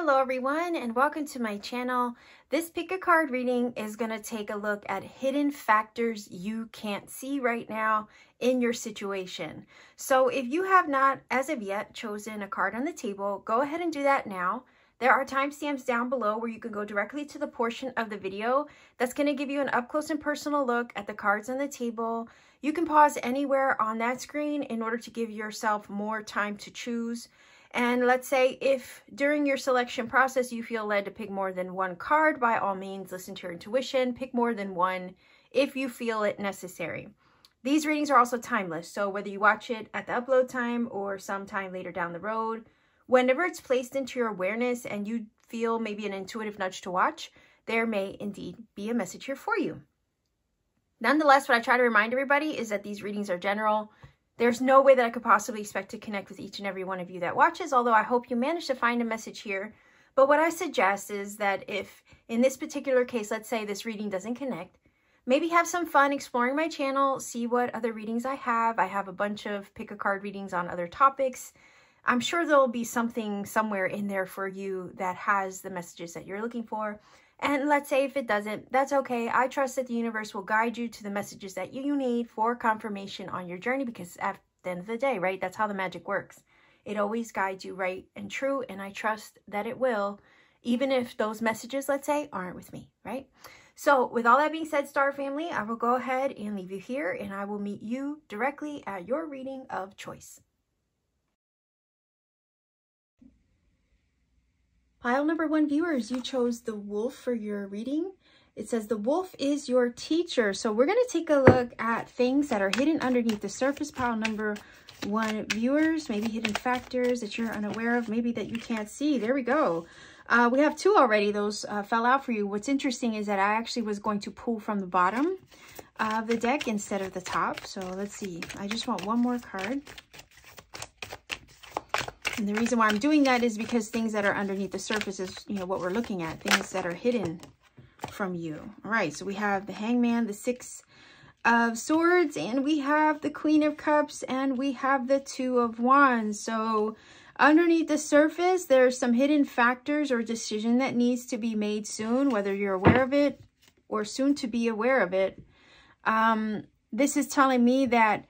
Hello everyone and welcome to my channel. This pick a card reading is going to take a look at hidden factors you can't see right now in your situation. So if you have not as of yet chosen a card on the table, go ahead and do that now. There are timestamps down below where you can go directly to the portion of the video that's going to give you an up close and personal look at the cards on the table. You can pause anywhere on that screen in order to give yourself more time to choose. And let's say if during your selection process you feel led to pick more than one card, by all means, listen to your intuition, pick more than one if you feel it necessary. These readings are also timeless, so whether you watch it at the upload time or sometime later down the road, whenever it's placed into your awareness and you feel maybe an intuitive nudge to watch, there may indeed be a message here for you. Nonetheless, what I try to remind everybody is that these readings are general. There's no way that I could possibly expect to connect with each and every one of you that watches, although I hope you manage to find a message here. But what I suggest is that if, in this particular case, let's say this reading doesn't connect, maybe have some fun exploring my channel, see what other readings I have. I have a bunch of pick a card readings on other topics. I'm sure there'll be something somewhere in there for you that has the messages that you're looking for. And let's say if it doesn't, that's okay. I trust that the universe will guide you to the messages that you need for confirmation on your journey, because at the end of the day, right, that's how the magic works. It always guides you right and true, and I trust that it will, even if those messages, let's say, aren't with me, right? So with all that being said, Star Family, I will go ahead and leave you here, and I will meet you directly at your reading of choice. Pile number 1 viewers, you chose the wolf for your reading. It says the wolf is your teacher. So we're going to take a look at things that are hidden underneath the surface. Pile number 1 viewers, maybe hidden factors that you're unaware of, maybe that you can't see. There we go. We have 2 already. Those fell out for you. What's interesting is that I actually was going to pull from the bottom of the deck instead of the top. So let's see. I just want one more card. And the reason why I'm doing that is because things that are underneath the surface is, you know, what we're looking at, things that are hidden from you. All right, so we have the Hangman, the 6 of Swords, and we have the Queen of Cups, and we have the 2 of Wands. So underneath the surface, there's some hidden factors or decision that needs to be made soon, whether you're aware of it or soon to be aware of it. This is telling me that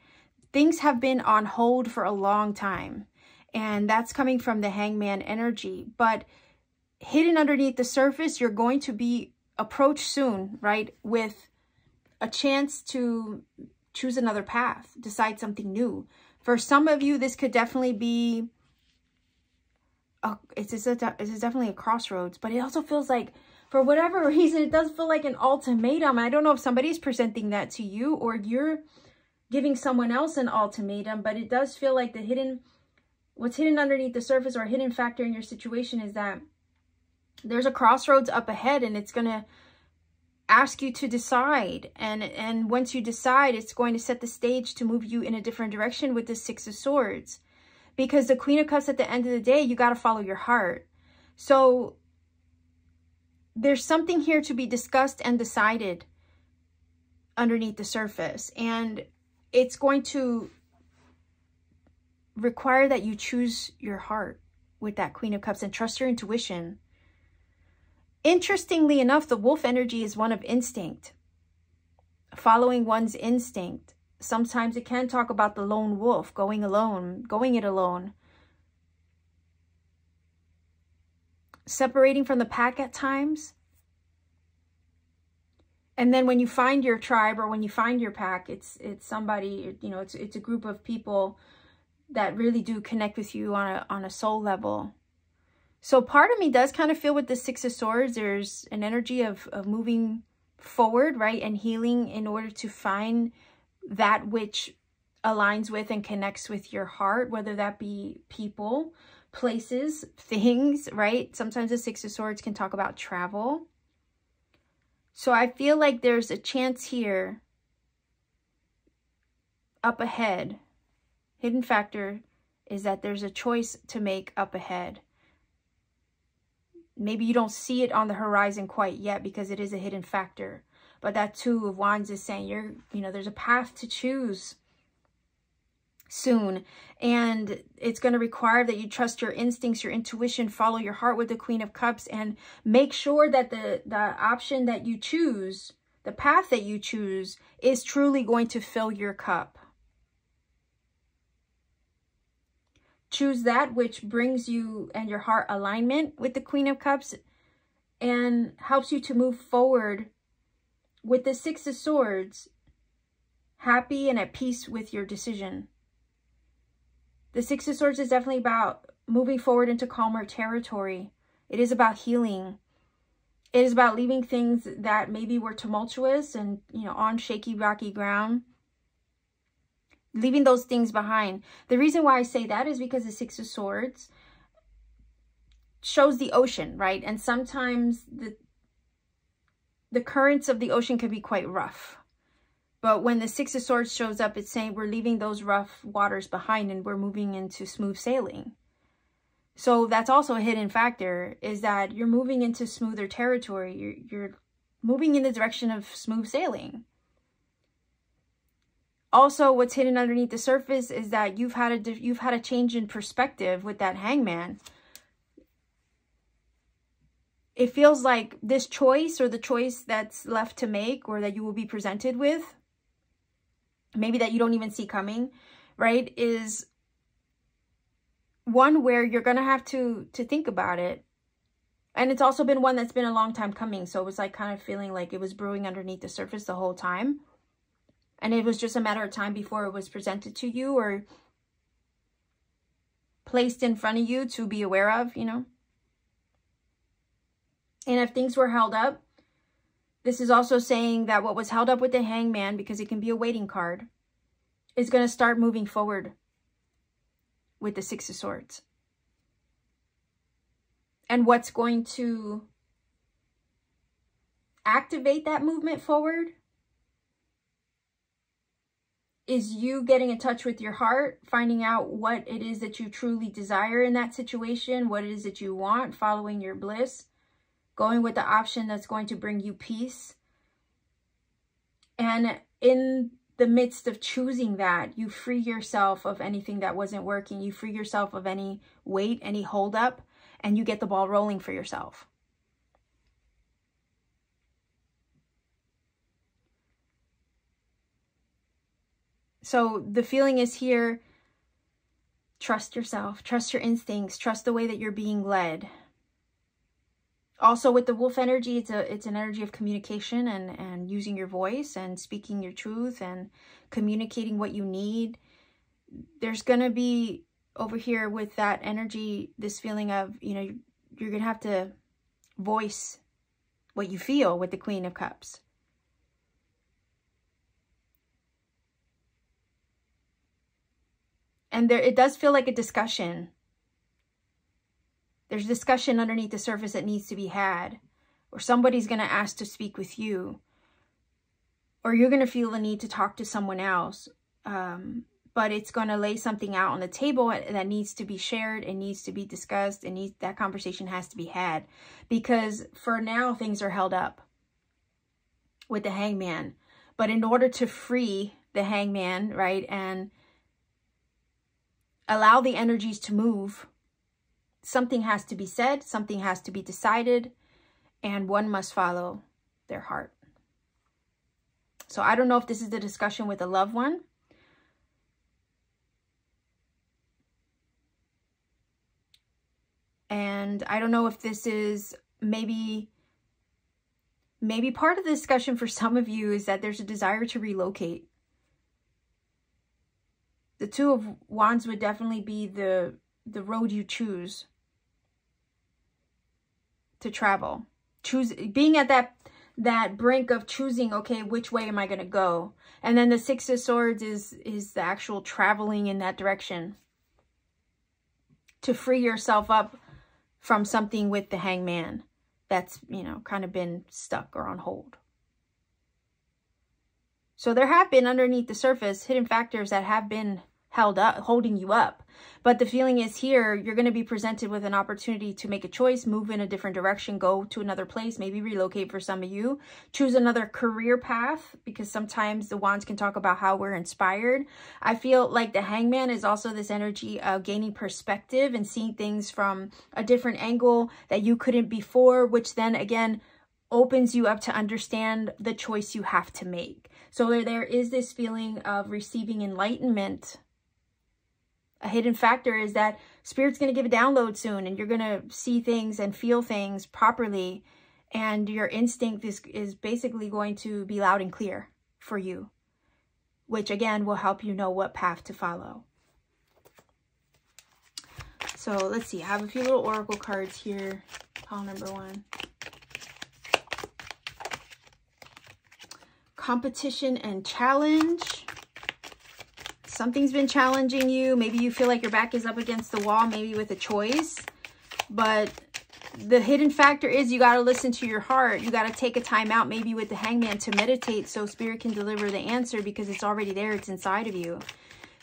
things have been on hold for a long time. And that's coming from the Hangman energy. But hidden underneath the surface, you're going to be approached soon, right? With a chance to choose another path, decide something new. For some of you, this could definitely be, it's definitely a crossroads. But it also feels like, for whatever reason, it does feel like an ultimatum. I don't know if somebody's presenting that to you or you're giving someone else an ultimatum. But it does feel like what's hidden underneath the surface or a hidden factor in your situation is that there's a crossroads up ahead, and it's going to ask you to decide. And once you decide, it's going to set the stage to move you in a different direction with the 6 of Swords. Because the Queen of Cups, at the end of the day, you got to follow your heart. So there's something here to be discussed and decided underneath the surface. And it's going to require that you choose your heart with that Queen of Cups and trust your intuition. Interestingly enough, the wolf energy is one of instinct, following one's instinct. Sometimes it can talk about the lone wolf, going alone, going it alone, separating from the pack at times. And then when you find your tribe or when you find your pack, it's somebody, you know, it's a group of people that really do connect with you on a soul level. So part of me does kind of feel with the 6 of Swords, there's an energy of moving forward, right? And healing in order to find that which aligns with and connects with your heart, whether that be people, places, things, right? Sometimes the 6 of Swords can talk about travel. So I feel like there's a chance here up ahead. Hidden factor is that there's a choice to make up ahead. Maybe you don't see it on the horizon quite yet because it is a hidden factor. But that 2 of Wands is saying there's a path to choose. soon. And it's going to require that you trust your instincts, your intuition, follow your heart with the Queen of Cups, and make sure that the option that you choose, the path that you choose, is truly going to fill your cup. Choose that which brings you and your heart alignment with the Queen of Cups and helps you to move forward with the Six of Swords, happy and at peace with your decision. The Six of Swords is definitely about moving forward into calmer territory. It is about healing. It is about leaving things that maybe were tumultuous and, on shaky, rocky ground. Leaving those things behind. The reason why I say that is because the Six of Swords shows the ocean, right? And sometimes the currents of the ocean can be quite rough. But when the Six of Swords shows up, it's saying we're leaving those rough waters behind and we're moving into smooth sailing. So that's also a hidden factor, is that you're moving into smoother territory. You're moving in the direction of smooth sailing. Also, what's hidden underneath the surface is that you've had a change in perspective with that Hangman. It feels like this choice, or the choice that's left to make, or that you will be presented with, maybe that you don't even see coming, right, is one where you're going to have to think about it. And it's also been one that's been a long time coming. So it was like kind of feeling like it was brewing underneath the surface the whole time. And it was just a matter of time before it was presented to you or placed in front of you to be aware of, And if things were held up, this is also saying that what was held up with the Hangman, because it can be a waiting card, is going to start moving forward with the Six of Swords. And what's going to activate that movement forward is you getting in touch with your heart, finding out what it is that you truly desire in that situation, what it is that you want, following your bliss, going with the option that's going to bring you peace. And in the midst of choosing that, you free yourself of anything that wasn't working. You free yourself of any weight, any holdup, and you get the ball rolling for yourself. So the feeling is here, trust yourself, trust your instincts, trust the way that you're being led. Also with the wolf energy, it's an energy of communication and using your voice and speaking your truth and communicating what you need. There's going to be over here with that energy, this feeling of, you're going to have to voice what you feel with the Queen of Cups. And it does feel like a discussion. There's discussion underneath the surface that needs to be had. Or somebody's going to ask to speak with you. Or you're going to feel the need to talk to someone else. But it's going to lay something out on the table that needs to be shared. It needs to be discussed. That conversation has to be had. Because for now, things are held up with the Hangman. But in order to free the Hangman, right, and allow the energies to move, something has to be said, something has to be decided, and one must follow their heart. So I don't know if this is the discussion with a loved one. And I don't know if this is maybe part of the discussion for some of you is that there's a desire to relocate. The Two of Wands would definitely be the road you choose to travel. Being at that brink of choosing, okay, which way am I going to go? And then the Six of Swords is the actual traveling in that direction to free yourself up from something with the Hangman that's, kind of been stuck or on hold. So there have been underneath the surface hidden factors that have been holding you up. But the feeling is here, you're going to be presented with an opportunity to make a choice, move in a different direction, go to another place, maybe relocate for some of you, choose another career path, because sometimes the wands can talk about how we're inspired. I feel like the Hangman is also this energy of gaining perspective and seeing things from a different angle that you couldn't before, which then again opens you up to understand the choice you have to make. So there is this feeling of receiving enlightenment. A hidden factor is that Spirit's going to give a download soon, and you're going to see things and feel things properly. And your instinct is basically going to be loud and clear for you, which again will help you know what path to follow. So let's see. I have a few little oracle cards here. Pile number 1. Competition and challenge. Something's been challenging you. Maybe you feel like your back is up against the wall, maybe with a choice. But the hidden factor is you got to listen to your heart. You got to take a time out, maybe with the Hangman, to meditate so Spirit can deliver the answer, because it's already there. It's inside of you.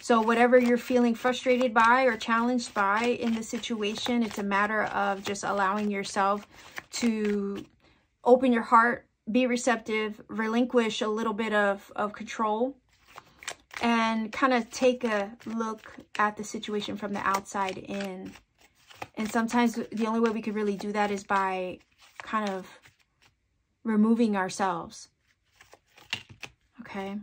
So whatever you're feeling frustrated by or challenged by in the situation, it's a matter of just allowing yourself to open your heart, be receptive, relinquish a little bit of control, and kind of take a look at the situation from the outside in. And sometimes the only way we could really do that is by kind of removing ourselves. Okay.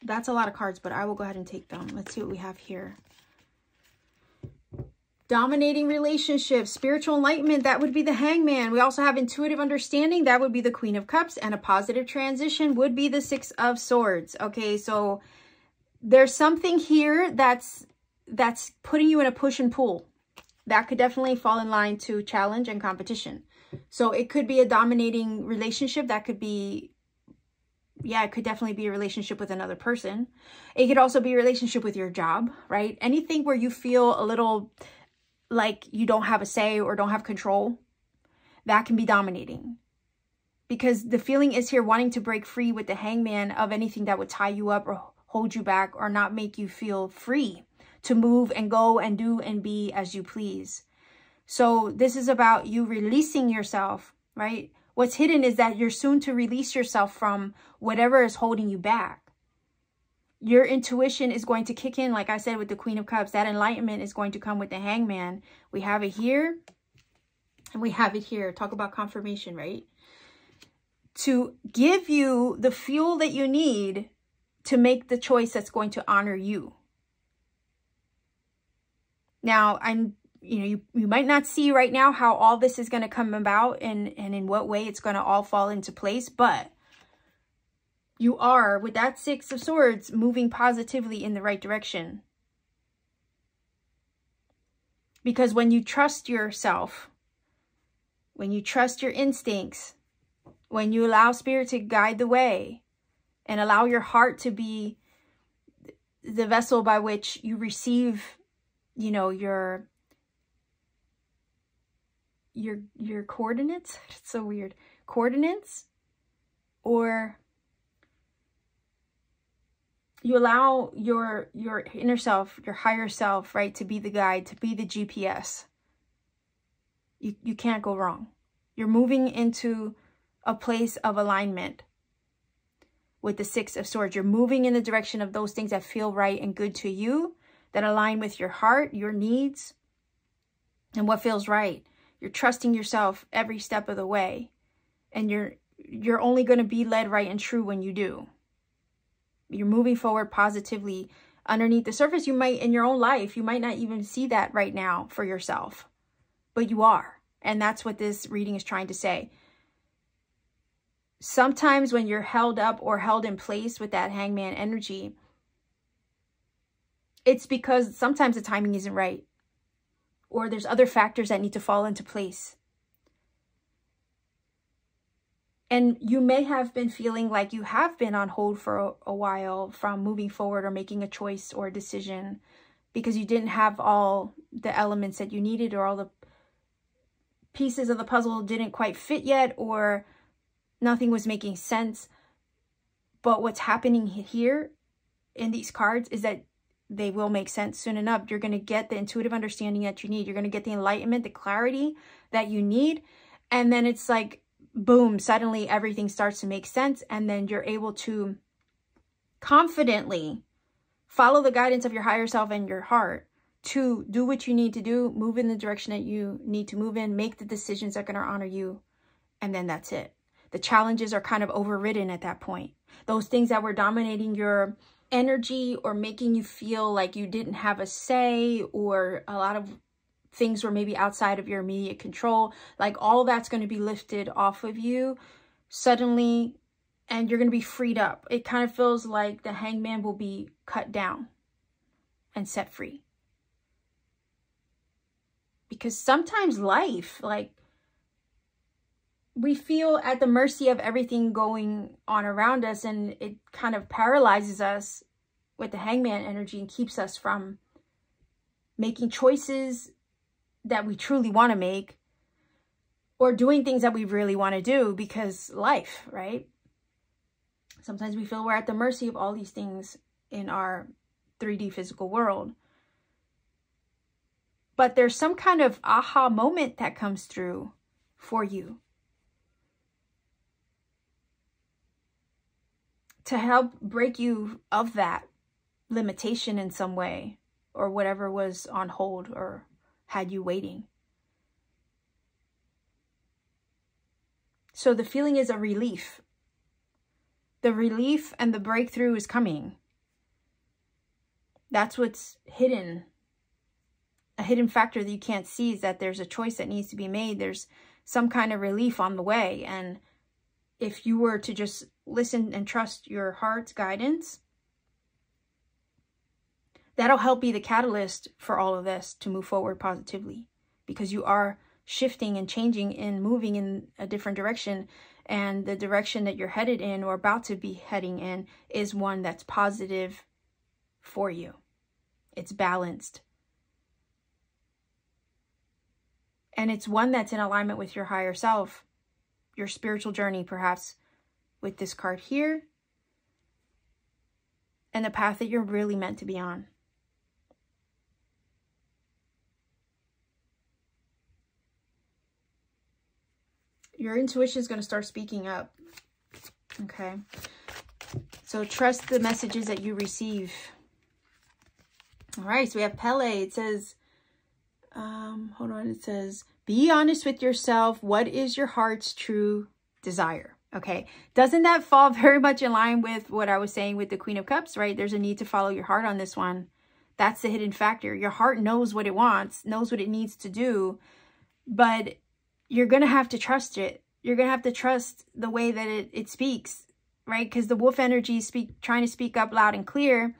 That's a lot of cards, but I will go ahead and take them. Let's see what we have here. Dominating relationships, spiritual enlightenment, that would be the Hangman. We also have intuitive understanding, that would be the Queen of Cups, and a positive transition would be the Six of Swords. Okay, so there's something here that's putting you in a push and pull. That could definitely fall in line to challenge and competition. So it could be a dominating relationship. That could be, yeah, it could definitely be a relationship with another person. It could also be a relationship with your job, right? Anything where you feel a little like you don't have a say or don't have control, that can be dominating. Because the feeling is here wanting to break free with the Hangman of anything that would tie you up or hold you back or not make you feel free to move and go and do and be as you please. So this is about you releasing yourself, right? What's hidden is that you're soon to release yourself from whatever is holding you back. Your intuition is going to kick in, like I said, with the Queen of Cups. That enlightenment is going to come with the Hangman. We have it here and we have it here. Talk about confirmation, right? To give you the fuel that you need to make the choice that's going to honor you. Now, you might not see right now how all this is going to come about and in what way it's going to all fall into place, but you are, with that Six of Swords, moving positively in the right direction. Because when you trust yourself, when you trust your instincts, when you allow Spirit to guide the way and allow your heart to be the vessel by which you receive, you know, your coordinates. It's so weird. Coordinates, or you allow your inner self, your higher self, right, to be the guide, to be the GPS. You can't go wrong. You're moving into a place of alignment with the Six of Swords. You're moving in the direction of those things that feel right and good to you, that align with your heart, your needs, and what feels right. You're trusting yourself every step of the way, and you're only going to be led right and true when you do. You're moving forward positively. Underneath the surface, you might, in your own life, you might not even see that right now for yourself, but you are. And that's what this reading is trying to say. Sometimes when you're held up or held in place with that Hangman energy, it's because sometimes the timing isn't right, or there's other factors that need to fall into place. And you may have been feeling like you have been on hold for a while from moving forward or making a choice or a decision, because you didn't have all the elements that you needed, or all the pieces of the puzzle didn't quite fit yet, or nothing was making sense. But what's happening here in these cards is that they will make sense soon enough. You're going to get the intuitive understanding that you need. You're going to get the enlightenment, the clarity that you need. And then it's like, boom, suddenly everything starts to make sense. And then you're able to confidently follow the guidance of your higher self and your heart to do what you need to do, move in the direction that you need to move in, make the decisions that are going to honor you. And then that's it. The challenges are kind of overridden at that point. Those things that were dominating your energy or making you feel like you didn't have a say, or a lot of things were maybe outside of your immediate control, like all that's going to be lifted off of you suddenly, and you're going to be freed up. It kind of feels like the hangman will be cut down and set free. Because sometimes life, like, we feel at the mercy of everything going on around us, and it kind of paralyzes us with the hangman energy and keeps us from making choices that we truly want to make, or doing things that we really want to do, because life, right? Sometimes we feel we're at the mercy of all these things in our 3D physical world. But there's some kind of aha moment that comes through for you to help break you of that limitation in some way, or whatever was on hold or had you waiting. So the feeling is a relief. The relief and the breakthrough is coming. That's what's hidden. A hidden factor that you can't see is that there's a choice that needs to be made. There's some kind of relief on the way. And if you were to just listen and trust your heart's guidance, that'll help be the catalyst for all of this to move forward positively, because you are shifting and changing and moving in a different direction. And the direction that you're headed in, or about to be heading in, is one that's positive for you. It's balanced. And it's one that's in alignment with your higher self, your spiritual journey, perhaps, with this card here, and the path that you're really meant to be on. Your intuition is going to start speaking up. Okay. So trust the messages that you receive. All right. So we have Pele. It says, hold on. It says, be honest with yourself. What is your heart's true desire? Okay. Doesn't that fall very much in line with what I was saying with the Queen of Cups, right? There's a need to follow your heart on this one. That's the hidden factor. Your heart knows what it wants, knows what it needs to do, but you're going to have to trust it. You're going to have to trust the way that it speaks, right? Because the wolf energy is trying to speak up loud and clear.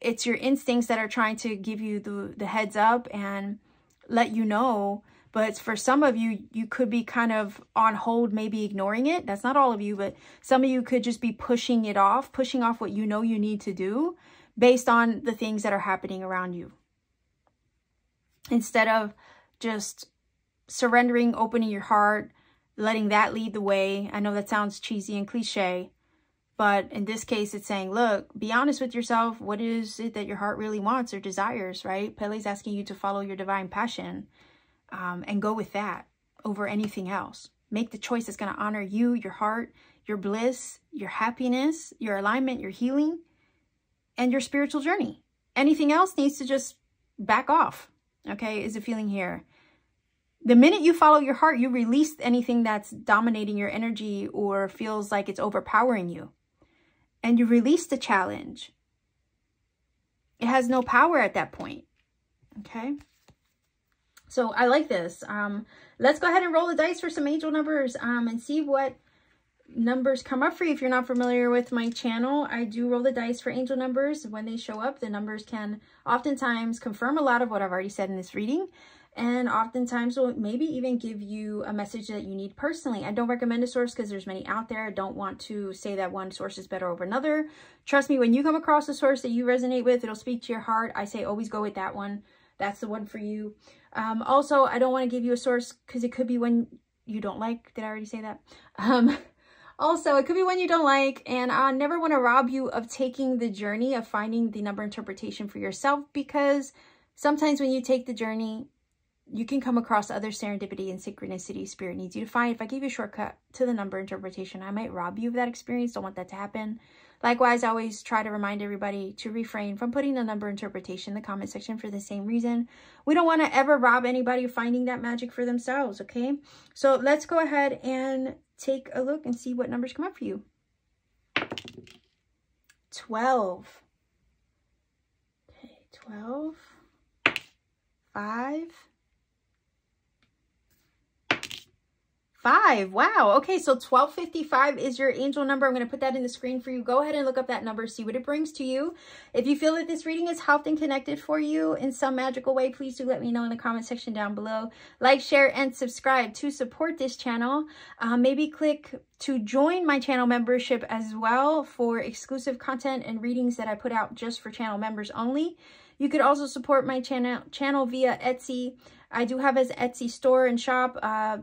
It's your instincts that are trying to give you the heads up and let you know. But for some of you, you could be kind of on hold, maybe ignoring it. That's not all of you, but some of you could just be pushing it off, pushing off what you know you need to do based on the things that are happening around you. Instead of just surrendering, opening your heart, letting that lead the way. I know that sounds cheesy and cliche, but in this case, it's saying, look, be honest with yourself. What is it that your heart really wants or desires, right? Pele's asking you to follow your divine passion and go with that over anything else. Make the choice that's going to honor you, your heart, your bliss, your happiness, your alignment, your healing, and your spiritual journey. Anything else needs to just back off, okay, is the feeling here. The minute you follow your heart, you release anything that's dominating your energy or feels like it's overpowering you. And you release the challenge. It has no power at that point. Okay? So I like this. Let's go ahead and roll the dice for some angel numbers and see what numbers come up for you. If you're not familiar with my channel, I do roll the dice for angel numbers. When they show up, the numbers can oftentimes confirm a lot of what I've already said in this reading. And oftentimes will maybe even give you a message that you need personally. I don't recommend a source because there's many out there. I don't want to say that one source is better over another. Trust me, when you come across a source that you resonate with, it'll speak to your heart. I say always go with that one. That's the one for you. Also, I don't want to give you a source because it could be one you don't like. Did I already say that? Also, it could be one you don't like, and I never want to rob you of taking the journey of finding the number interpretation for yourself, because sometimes when you take the journey, you can come across other serendipity and synchronicity Spirit needs you to find. If I gave you a shortcut to the number interpretation, I might rob you of that experience. Don't want that to happen. Likewise, I always try to remind everybody to refrain from putting the number interpretation in the comment section for the same reason. We don't want to ever rob anybody of finding that magic for themselves, okay? So let's go ahead and take a look and see what numbers come up for you. 12. Okay, 12. 5. 5. Wow. Okay, so 1255 is your angel number. I'm going to put that in the screen for you. Go ahead and look up that number, see what it brings to you. If you feel that this reading is helped and connected for you in some magical way, please do let me know in the comment section down below. Like, share, and subscribe to support this channel. Maybe click to join my channel membership as well for exclusive content and readings that I put out just for channel members only. You could also support my channel via Etsy. I do have an Etsy store and shop.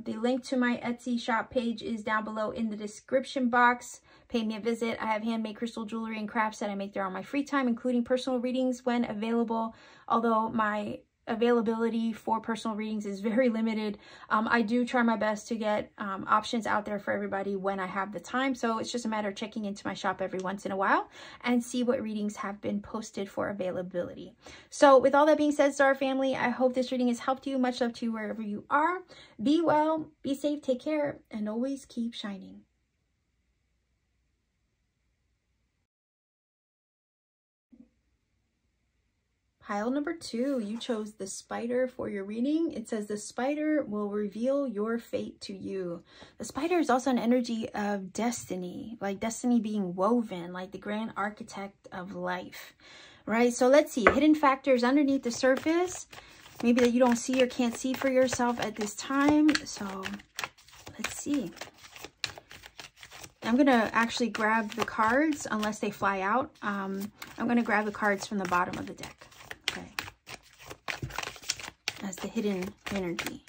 The link to my Etsy shop page is down below in the description box. Pay me a visit. I have handmade crystal jewelry and crafts that I make there on my free time, including personal readings when available. Although my availability for personal readings is very limited, I do try my best to get options out there for everybody when I have the time. So it's just a matter of checking into my shop every once in a while and see what readings have been posted for availability. So with all that being said, Star Family, I hope this reading has helped you. Much love to you wherever you are. Be well, be safe, take care, and always keep shining. Pile number 2, you chose the spider for your reading. It says the spider will reveal your fate to you. The spider is also an energy of destiny, like destiny being woven, like the grand architect of life, right? So let's see, hidden factors underneath the surface, maybe that you don't see or can't see for yourself at this time. So let's see. I'm going to actually grab the cards unless they fly out. I'm going to grab the cards from the bottom of the deck. Okay, as the hidden energy.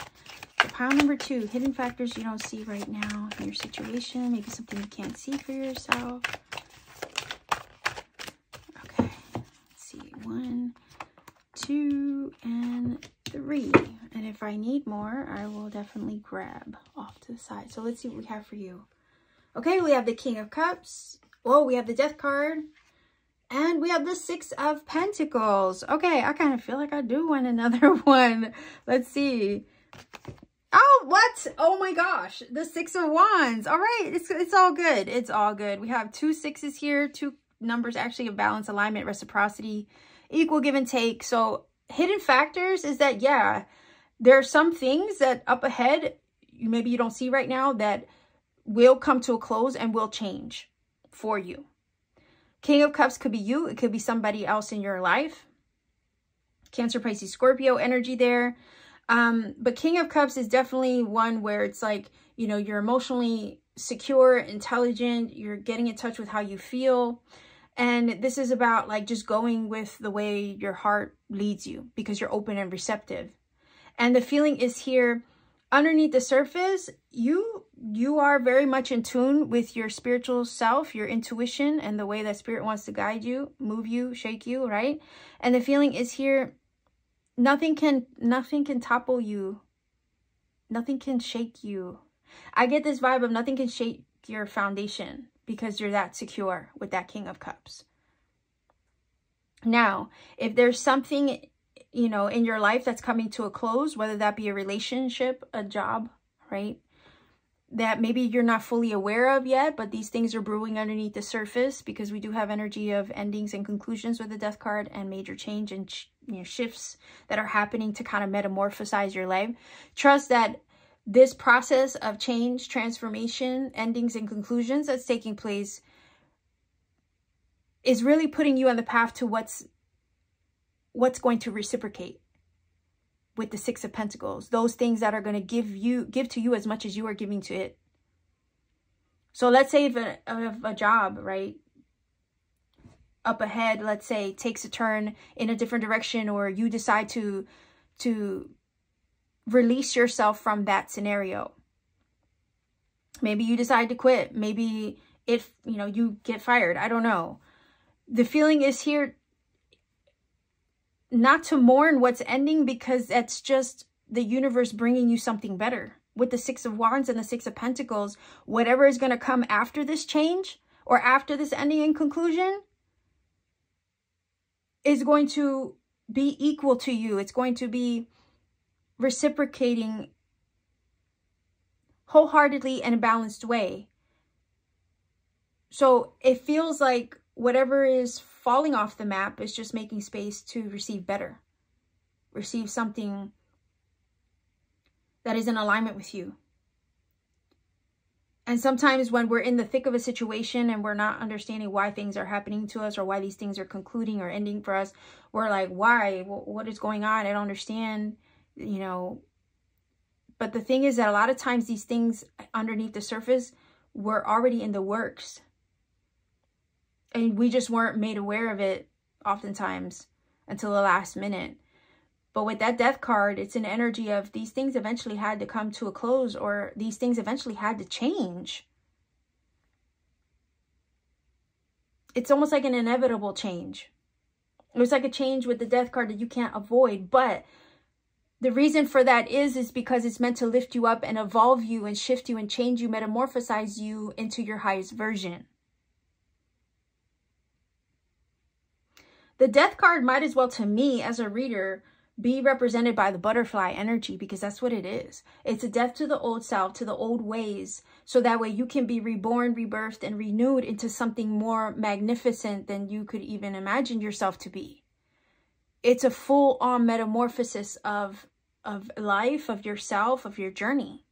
So pile number 2, hidden factors you don't see right now in your situation. Maybe something you can't see for yourself. Okay, let's see. 1, 2, and 3. And if I need more, I will definitely grab off to the side. So let's see what we have for you. Okay, we have the King of Cups. Oh, we have the Death card. And we have the 6 of Pentacles. Okay, I kind of feel like I do want another one. Let's see. Oh, what? Oh my gosh. The 6 of Wands. All right, it's all good. It's all good. We have 2 6s here. 2 numbers actually of balance, alignment, reciprocity, equal give and take. So hidden factors is that, yeah, there are some things that up ahead, maybe you don't see right now, that will come to a close and will change for you. King of Cups could be you. It could be somebody else in your life. Cancer, Pisces, Scorpio energy there. But King of Cups is definitely one where it's like, you know, you're emotionally secure, intelligent. You're getting in touch with how you feel. And this is about like just going with the way your heart leads you because you're open and receptive. And the feeling is here underneath the surface, you are very much in tune with your spiritual self, your intuition, and the way that spirit wants to guide you, move you, shake you, right? And the feeling is here, nothing can topple you. Nothing can shake you. I get this vibe of nothing can shake your foundation because you're that secure with that King of Cups. Now, if there's something, you know, in your life that's coming to a close, whether that be a relationship, a job, right? That maybe you're not fully aware of yet, but these things are brewing underneath the surface because we do have energy of endings and conclusions with the Death card and major change and shifts that are happening to kind of metamorphosize your life. Trust that this process of change, transformation, endings and conclusions that's taking place is really putting you on the path to what's going to reciprocate with the 6 of Pentacles. Those things that are going to give to you as much as you are giving to it. So let's say if a job, right, up ahead, let's say, takes a turn in a different direction, or you decide to release yourself from that scenario. Maybe you decide to quit. Maybe if, you know, you get fired. I don't know. The feeling is here not to mourn what's ending, because that's just the universe bringing you something better. With the Six of Wands and the Six of Pentacles, whatever is going to come after this change or after this ending and conclusion is going to be equal to you. It's going to be reciprocating wholeheartedly in a balanced way. So it feels like whatever is falling off the map is just making space to receive better. Receive something that is in alignment with you. And sometimes when we're in the thick of a situation and we're not understanding why things are happening to us or why these things are concluding or ending for us, we're like, why? What is going on? I don't understand, you know. But the thing is that a lot of times these things underneath the surface were already in the works. And we just weren't made aware of it oftentimes until the last minute. But with that Death card, it's an energy of these things eventually had to come to a close, or these things eventually had to change. It's almost like an inevitable change. It was like a change with the Death card that you can't avoid. But the reason for that is because it's meant to lift you up and evolve you and shift you and change you, metamorphosize you into your highest version. The Death card might as well, to me as a reader, be represented by the butterfly energy, because that's what it is. It's a death to the old self, to the old ways, so that way you can be reborn, rebirthed, and renewed into something more magnificent than you could even imagine yourself to be. It's a full-on metamorphosis of life, of yourself, of your journey.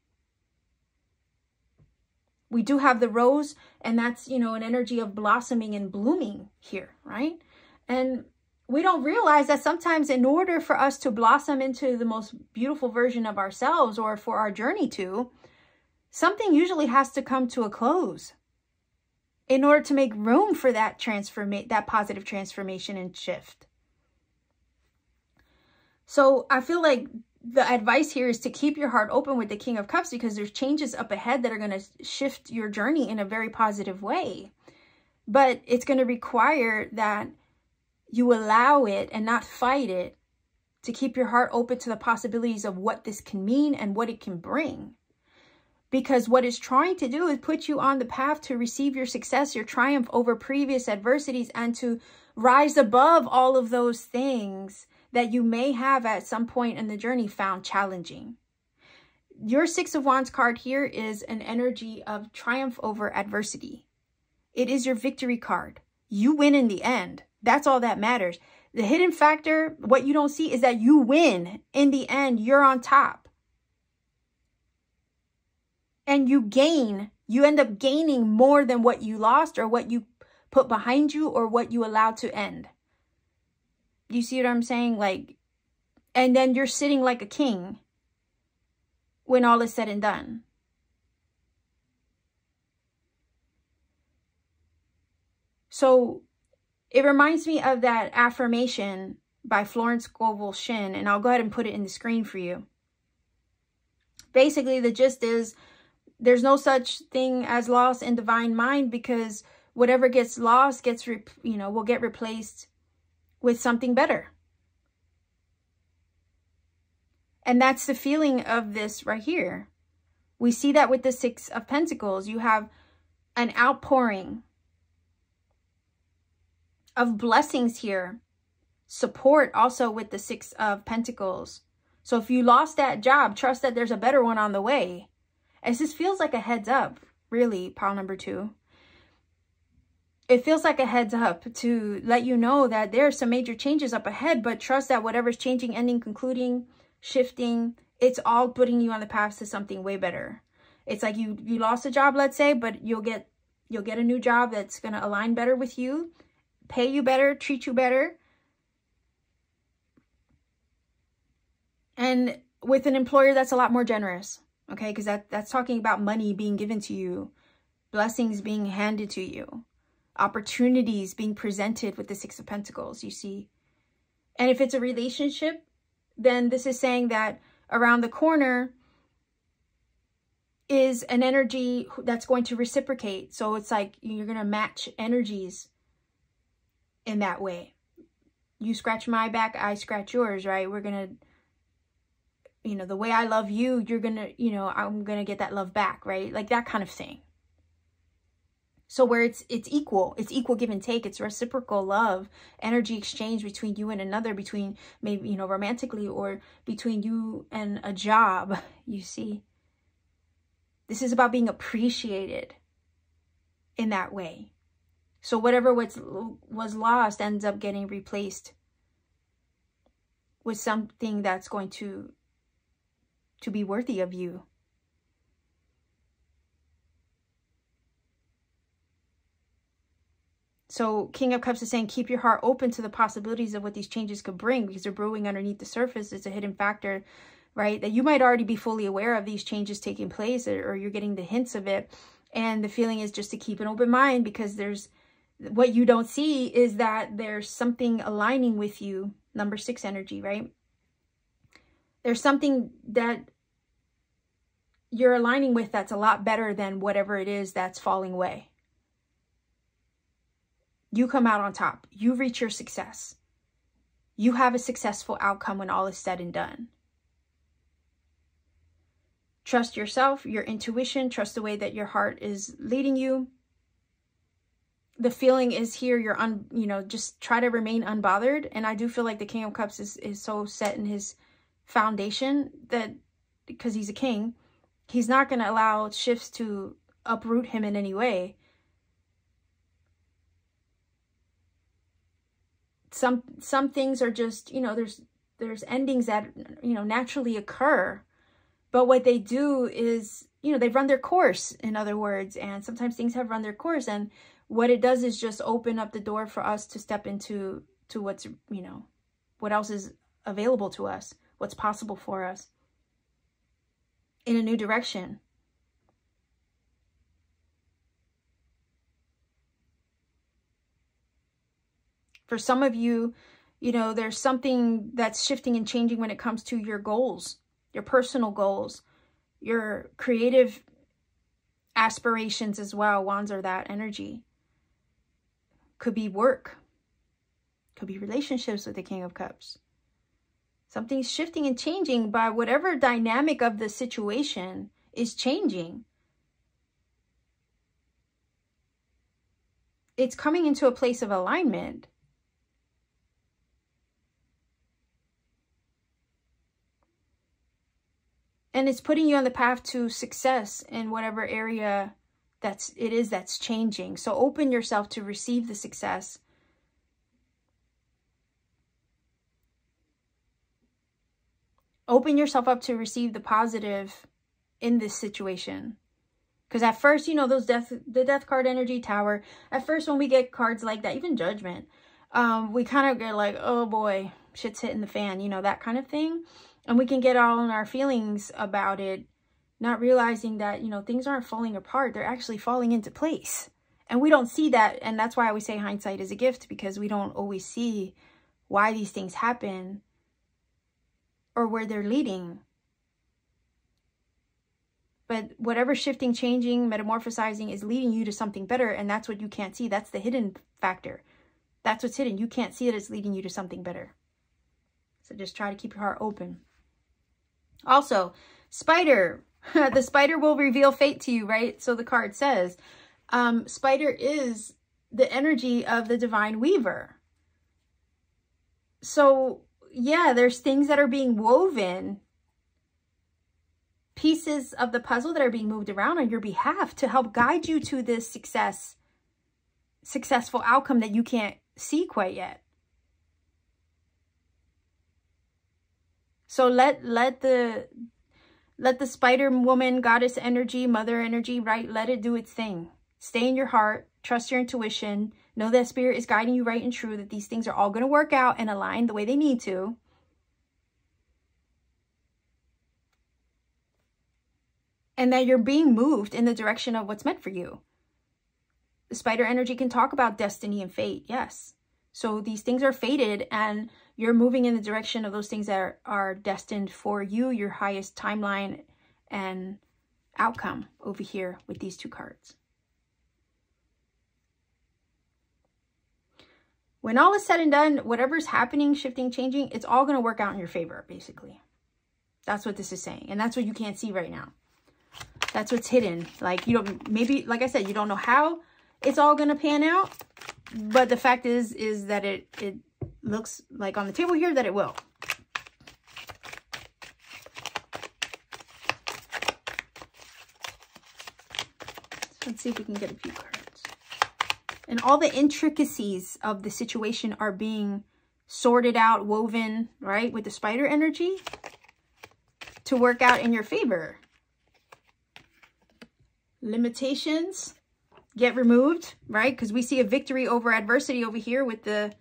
We do have the rose, and that's, you know, an energy of blossoming and blooming here, right? And we don't realize that sometimes in order for us to blossom into the most beautiful version of ourselves, or for our journey to, something usually has to come to a close in order to make room for that that positive transformation and shift. So I feel like the advice here is to keep your heart open with the King of Cups, because there's changes up ahead that are going to shift your journey in a very positive way. But it's going to require that you allow it and not fight it, to keep your heart open to the possibilities of what this can mean and what it can bring. Because what it's trying to do is put you on the path to receive your success, your triumph over previous adversities, and to rise above all of those things that you may have at some point in the journey found challenging. Your Six of Wands card here is an energy of triumph over adversity. It is your victory card. You win in the end. That's all that matters. The hidden factor, what you don't see, is that you win. In the end, you're on top. And you gain. You end up gaining more than what you lost, or what you put behind you, or what you allowed to end. You see what I'm saying? Like, and then you're sitting like a king when all is said and done. So it reminds me of that affirmation by Florence Scovel Shinn, and I'll go ahead and put it in the screen for you. Basically, the gist is there's no such thing as loss in divine mind, because whatever gets lost gets, will get replaced with something better. And that's the feeling of this right here. We see that with the Six of Pentacles. You have an outpouring of blessings here. Support also with the Six of Pentacles. So if you lost that job, trust that there's a better one on the way. It just feels like a heads up, really, pile number 2. It feels like a heads up to let you know that there are some major changes up ahead, but trust that whatever's changing, ending, concluding, shifting, it's all putting you on the path to something way better. It's like you lost a job, let's say, but you'll get a new job that's going to align better with you, pay you better, treat you better. And with an employer that's a lot more generous, okay? Because that's talking about money being given to you, blessings being handed to you, opportunities being presented with the Six of Pentacles, you see. And if it's a relationship, then this is saying that around the corner, is an energy that's going to reciprocate. So it's like you're going to match energies in that way. You scratch my back, I scratch yours, right? We're going to, you know, the way I love you, you're going to, you know, I'm going to get that love back, right? Like that kind of thing. So where it's equal give and take, it's reciprocal love, energy exchange between you and another, between maybe, you know, romantically, or between you and a job, you see. This is about being appreciated in that way. So whatever was lost ends up getting replaced with something that's going to be worthy of you. So King of Cups is saying, keep your heart open to the possibilities of what these changes could bring, because they're brewing underneath the surface. It's a hidden factor, right? That you might already be fully aware of these changes taking place, or you're getting the hints of it. And the feeling is just to keep an open mind, because there's what you don't see is that there's something aligning with you. Number 6 energy, right? There's something that you're aligning with that's a lot better than whatever it is that's falling away. You come out on top. You reach your success. You have a successful outcome when all is said and done. Trust yourself, your intuition. Trust the way that your heart is leading you. The feeling is here. You know, just try to remain unbothered. And I do feel like the King of Cups is so set in his foundation that, because he's a king, he's not going to allow shifts to uproot him in any way. Some things are just, you know, there's endings that, you know, naturally occur. But what they do is, you know, they've run their course, in other words. And sometimes things have run their course. And what it does is just open up the door for us to step into what's, you know, what else is available to us, what's possible for us in a new direction. For some of you, you know, there's something that's shifting and changing when it comes to your goals, your personal goals, your creative aspirations as well. Wands are that energy. Could be work. Could be relationships with the King of Cups. Something's shifting and changing by whatever dynamic of the situation is changing. It's coming into a place of alignment. And it's putting you on the path to success in whatever area that's changing. So open yourself to receive the success. Open yourself up to receive the positive in this situation. Because at first, you know, the death card energy, Tower, at first when we get cards like that, even Judgment, we kind of get like, oh boy, shit's hitting the fan, you know, that kind of thing. And we can get all in our feelings about it, not realizing that, you know, things aren't falling apart. They're actually falling into place. And we don't see that. And that's why I always say hindsight is a gift, because we don't always see why these things happen or where they're leading. But whatever shifting, changing, metamorphosizing is leading you to something better. And that's what you can't see. That's the hidden factor. That's what's hidden. You can't see it. It's leading you to something better. So just try to keep your heart open. Also, spider. The spider will reveal fate to you, right? So the card says, spider is the energy of the divine weaver. So yeah, there's things that are being woven, pieces of the puzzle that are being moved around on your behalf to help guide you to this successful outcome that you can't see quite yet. So let the spider woman, goddess energy, mother energy, right? Let it do its thing. Stay in your heart. Trust your intuition. Know that spirit is guiding you right and true, that these things are all going to work out and align the way they need to. And that you're being moved in the direction of what's meant for you. The spider energy can talk about destiny and fate. Yes. So these things are fated, and you're moving in the direction of those things that are destined for you, your highest timeline and outcome over here with these two cards. When all is said and done, whatever's happening, shifting, changing, it's all going to work out in your favor, basically. That's what this is saying. And that's what you can't see right now. That's what's hidden. Like, you don't, maybe, like I said, you don't know how it's all going to pan out. But the fact is that it looks like on the table here that it will. So let's see if we can get a few cards. And all the intricacies of the situation are being sorted out, woven, right, with the spider energy to work out in your favor. Limitations get removed, right? Because we see a victory over adversity over here with the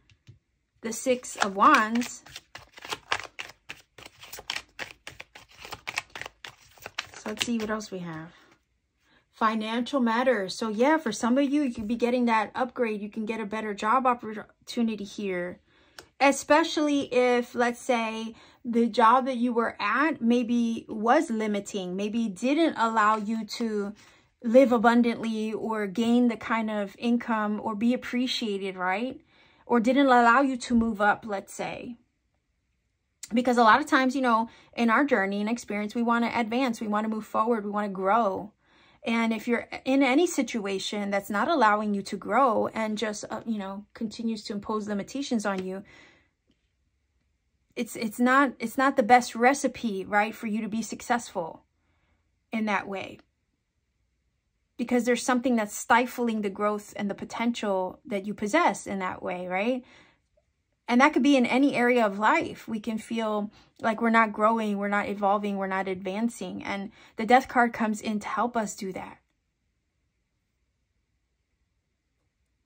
Six of Wands. So let's see what else we have. Financial matters. So yeah, for some of you, you could be getting that upgrade. You can get a better job opportunity here. Especially if, let's say, the job that you were at maybe was limiting. Maybe didn't allow you to live abundantly or gain the kind of income or be appreciated, right? Or didn't allow you to move up, let's say. Because a lot of times, you know, in our journey and experience, we want to advance. We want to move forward. We want to grow. And if you're in any situation that's not allowing you to grow and just, you know, continues to impose limitations on you, it's not the best recipe, right, for you to be successful in that way. Because there's something that's stifling the growth and the potential that you possess in that way, right? And that could be in any area of life. We can feel like we're not growing, we're not evolving, we're not advancing. And the Death card comes in to help us do that.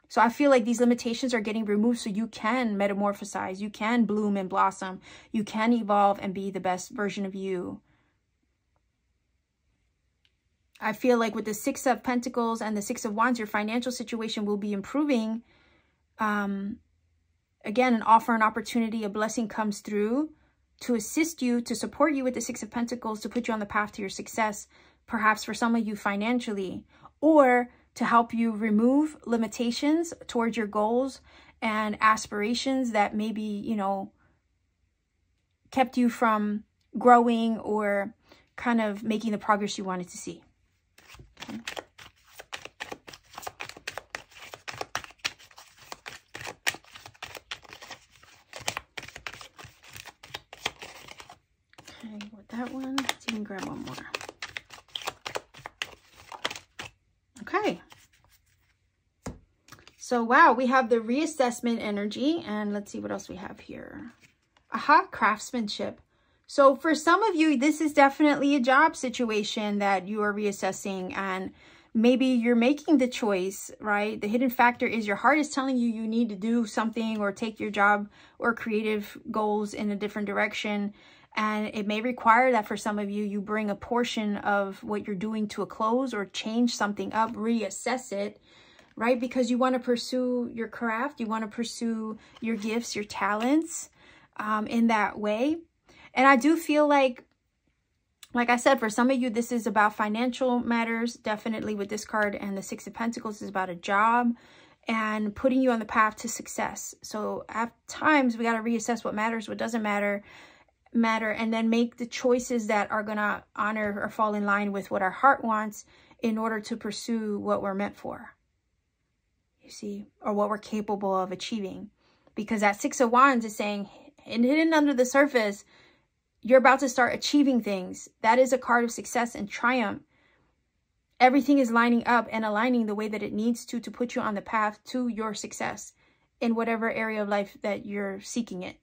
So I feel like these limitations are getting removed so you can metamorphosize, you can bloom and blossom, you can evolve and be the best version of you. I feel like with the Six of Pentacles and the Six of Wands, your financial situation will be improving. Again, an offer, an opportunity, a blessing comes through to assist you, to support you with the Six of Pentacles, to put you on the path to your success, perhaps for some of you financially, or to help you remove limitations towards your goals and aspirations that maybe, you know, kept you from growing or kind of making the progress you wanted to see. Okay. Okay, with that one, let's even grab one more. Okay. So, wow, we have the reassessment energy, and let's see what else we have here. Aha, craftsmanship. So for some of you, this is definitely a job situation that you are reassessing, and maybe you're making the choice, right? The hidden factor is your heart is telling you you need to do something or take your job or creative goals in a different direction. And it may require that for some of you, you bring a portion of what you're doing to a close or change something up, reassess it, right? Because you want to pursue your craft, you want to pursue your gifts, your talents in that way. And I do feel like I said, for some of you, this is about financial matters. Definitely with this card and the Six of Pentacles is about a job and putting you on the path to success. So at times we got to reassess what matters, what doesn't matter, and then make the choices that are going to honor or fall in line with what our heart wants in order to pursue what we're meant for. You see, or what we're capable of achieving. Because that Six of Wands is saying, hidden under the surface, you're about to start achieving things. That is a card of success and triumph. Everything is lining up and aligning the way that it needs to put you on the path to your success in whatever area of life that you're seeking it.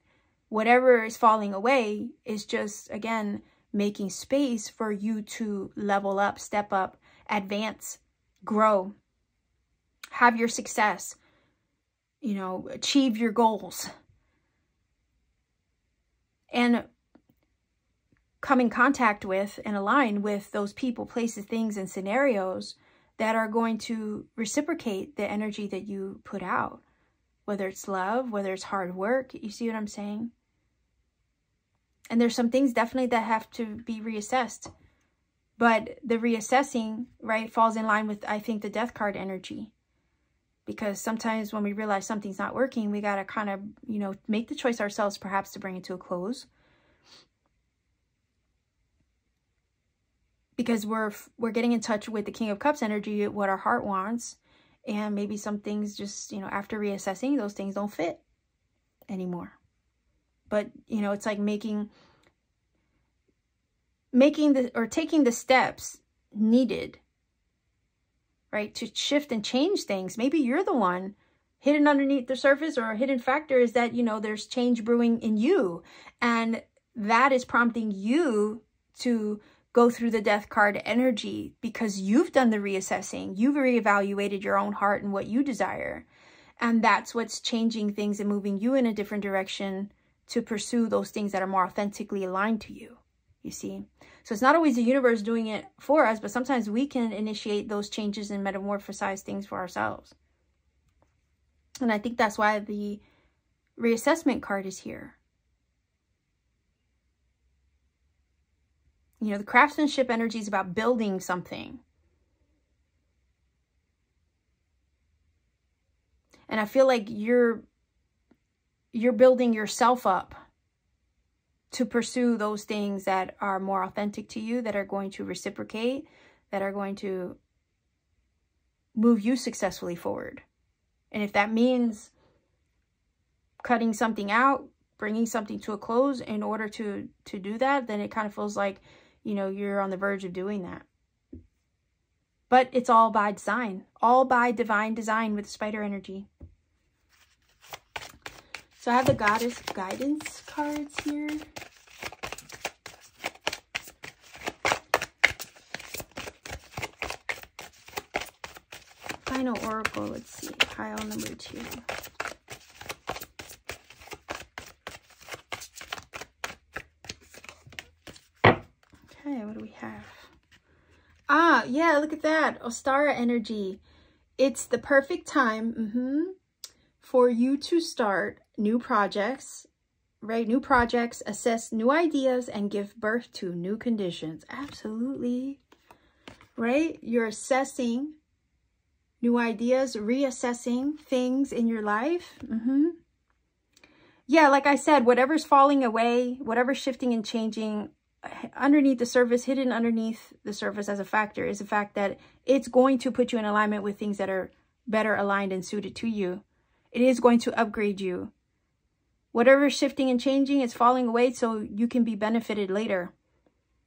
Whatever is falling away is just, again, making space for you to level up, step up, advance, grow, have your success, you know, achieve your goals. And come in contact with and align with those people, places, things, and scenarios that are going to reciprocate the energy that you put out, whether it's love, whether it's hard work. You see what I'm saying? And there's some things definitely that have to be reassessed. But the reassessing, right, falls in line with, I think, the death card energy. Because sometimes when we realize something's not working, we got to kind of, you know, make the choice ourselves perhaps to bring it to a close. Because we're getting in touch with the King of Cups energy, what our heart wants. And maybe some things just, you know, after reassessing, those things don't fit anymore. But, you know, it's like taking the steps needed, right, to shift and change things. Maybe you're the one hidden underneath the surface, or a hidden factor is that, you know, there's change brewing in you. And that is prompting you to go through the death card energy because you've done the reassessing. You've reevaluated your own heart and what you desire. And that's what's changing things and moving you in a different direction to pursue those things that are more authentically aligned to you, you see. So it's not always the universe doing it for us, but sometimes we can initiate those changes and metamorphosize things for ourselves. And I think that's why the reassessment card is here. You know, the craftsmanship energy is about building something. And I feel like you're building yourself up to pursue those things that are more authentic to you, that are going to reciprocate, that are going to move you successfully forward. And if that means cutting something out, bringing something to a close in order to do that, then it kind of feels like, you know, you're on the verge of doing that. But it's all by design, all by divine design with spider energy. So I have the Goddess guidance cards here. Final Oracle, let's see, pile number 2. Okay, what do we have? Ah, yeah, look at that. Ostara energy. It's the perfect time for you to start new projects, right? New projects, assess new ideas, and give birth to new conditions. Absolutely. Right? You're assessing new ideas, reassessing things in your life. Yeah, like I said, whatever's falling away, whatever's shifting and changing, underneath the surface, hidden underneath the surface as a factor, is the fact that it's going to put you in alignment with things that are better aligned and suited to you. It is going to upgrade you. Whatever's shifting and changing, it's falling away so you can be benefited later.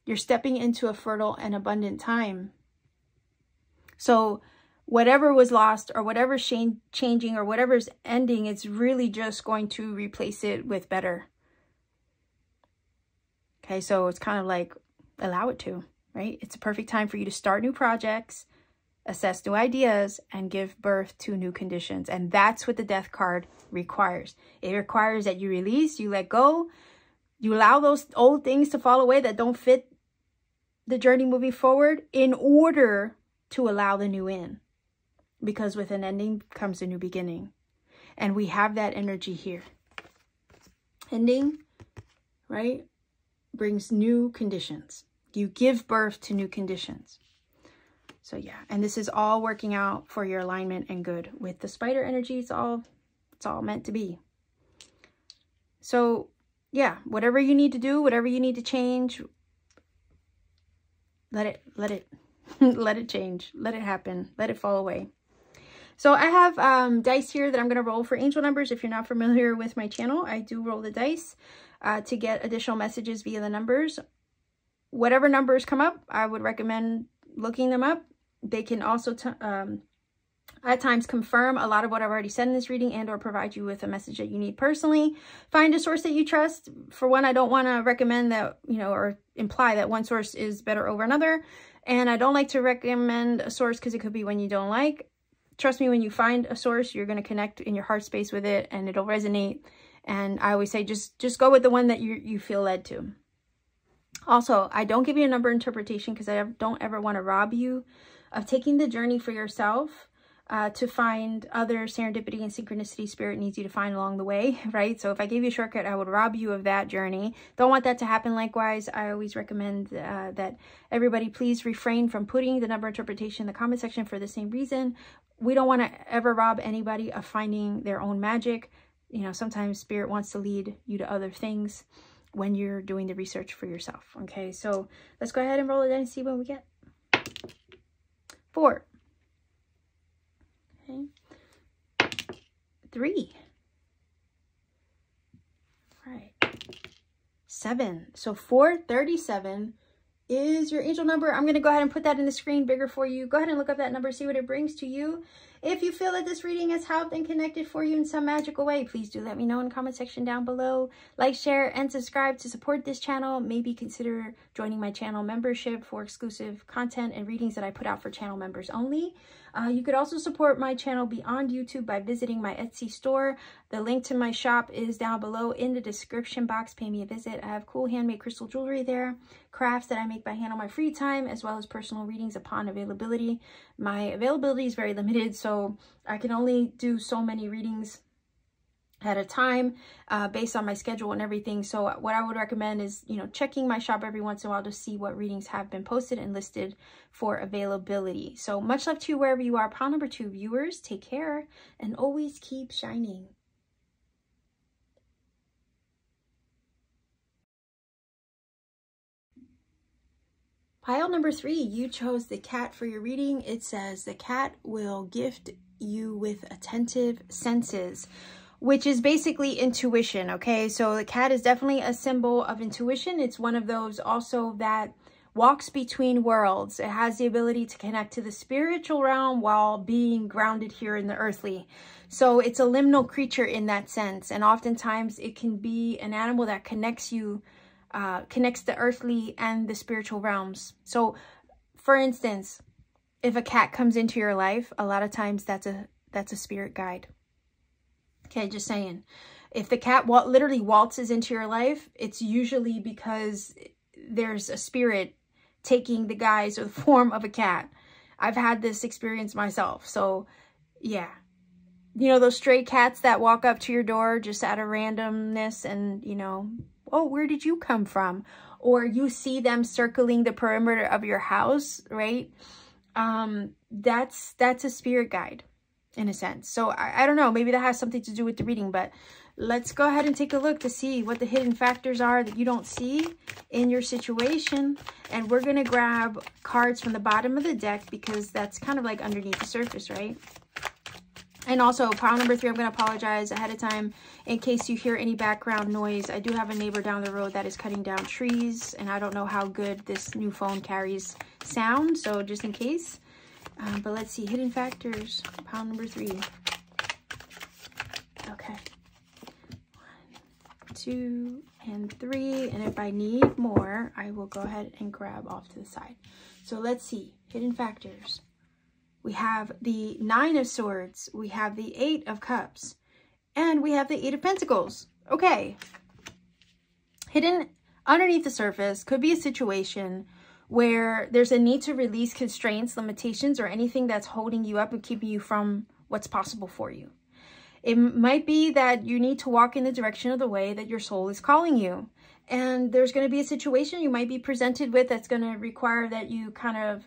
You're stepping into a fertile and abundant time. So whatever was lost or whatever's changing or whatever's ending, it's really just going to replace it with better. Okay, so it's kind of like, allow it to, right? It's a perfect time for you to start new projects, assess new ideas, and give birth to new conditions. And that's what the death card requires. It requires that you release, you let go, you allow those old things to fall away that don't fit the journey moving forward in order to allow the new in. Because with an ending comes a new beginning. And we have that energy here. Ending, right, brings new conditions. You give birth to new conditions. So yeah, and this is all working out for your alignment and good. With the spider energy, it's all meant to be. So yeah, whatever you need to do, whatever you need to change, let it let it change, let it happen, let it fall away. So I have dice here that I'm going to roll for angel numbers. If you're not familiar with my channel, I do roll the dice to get additional messages via the numbers. Whatever numbers come up, I would recommend looking them up. They can also at times confirm a lot of what I've already said in this reading and or provide you with a message that you need personally. Find a source that you trust. For one, I don't want to recommend that, you know, or imply that one source is better over another. And I don't like to recommend a source because it could be one you don't like. Trust me, when you find a source, you're going to connect in your heart space with it and it'll resonate. And I always say, just go with the one that you feel led to. Also, I don't give you a number interpretation because I don't ever want to rob you of taking the journey for yourself. to find other serendipity and synchronicity Spirit needs you to find along the way, right? So if I gave you a shortcut, I would rob you of that journey. Don't want that to happen. Likewise, I always recommend that everybody please refrain from putting the number interpretation in the comment section for the same reason. We don't want to ever rob anybody of finding their own magic. You know, sometimes Spirit wants to lead you to other things when you're doing the research for yourself. Okay, so let's go ahead and roll it in and see what we get. 4. Okay. 3. All right. 7. So 437 is your angel number. I'm going to go ahead and put that in the screen bigger for you. Go ahead and look up that number, see what it brings to you. If you feel that this reading has helped and connected for you in some magical way, please do let me know in the comment section down below. Like, share, and subscribe to support this channel. Maybe consider joining my channel membership for exclusive content and readings that I put out for channel members only. You could also support my channel beyond YouTube by visiting my Etsy store. The link to my shop is down below in the description box. Pay me a visit. I have cool handmade crystal jewelry there, crafts that I make by hand on my free time, as well as personal readings upon availability. My availability is very limited, so I can only do so many readings at a time based on my schedule and everything. So what I would recommend is, you know, checking my shop every once in a while to see what readings have been posted and listed for availability. So much love to you wherever you are. Pile number 2 viewers, take care and always keep shining. Pile number 3, you chose the cat for your reading. It says the cat will gift you with attentive senses, which is basically intuition, okay? So the cat is definitely a symbol of intuition. It's one of those also that walks between worlds. It has the ability to connect to the spiritual realm while being grounded here in the earthly. So it's a liminal creature in that sense. And oftentimes it can be an animal that connects you, connects the earthly and the spiritual realms. So for instance, if a cat comes into your life, a lot of times that's a spirit guide. Okay, just saying. If the cat literally waltzes into your life, it's usually because there's a spirit taking the guise or the form of a cat. I've had this experience myself. So, yeah. You know, those stray cats that walk up to your door just out of randomness and, you know, oh, where did you come from? Or you see them circling the perimeter of your house, right? That's a spirit guide, in a sense. So I don't know, maybe that has something to do with the reading, but let's go ahead and take a look to see what the hidden factors are that you don't see in your situation. And we're going to grab cards from the bottom of the deck because that's kind of like underneath the surface, right? And also, pile number 3, I'm going to apologize ahead of time in case you hear any background noise. I do have a neighbor down the road that is cutting down trees, and I don't know how good this new phone carries sound, so just in case. But let's see, hidden factors, pile number 3. Okay. 1, 2, and 3. And if I need more, I will go ahead and grab off to the side. So let's see, hidden factors. We have the 9 of Swords, we have the 8 of Cups, and we have the 8 of Pentacles. Okay. Hidden underneath the surface could be a situation where there's a need to release constraints, limitations, or anything that's holding you up and keeping you from what's possible for you. It might be that you need to walk in the direction of the way that your soul is calling you. And there's going to be a situation you might be presented with that's going to require that you kind of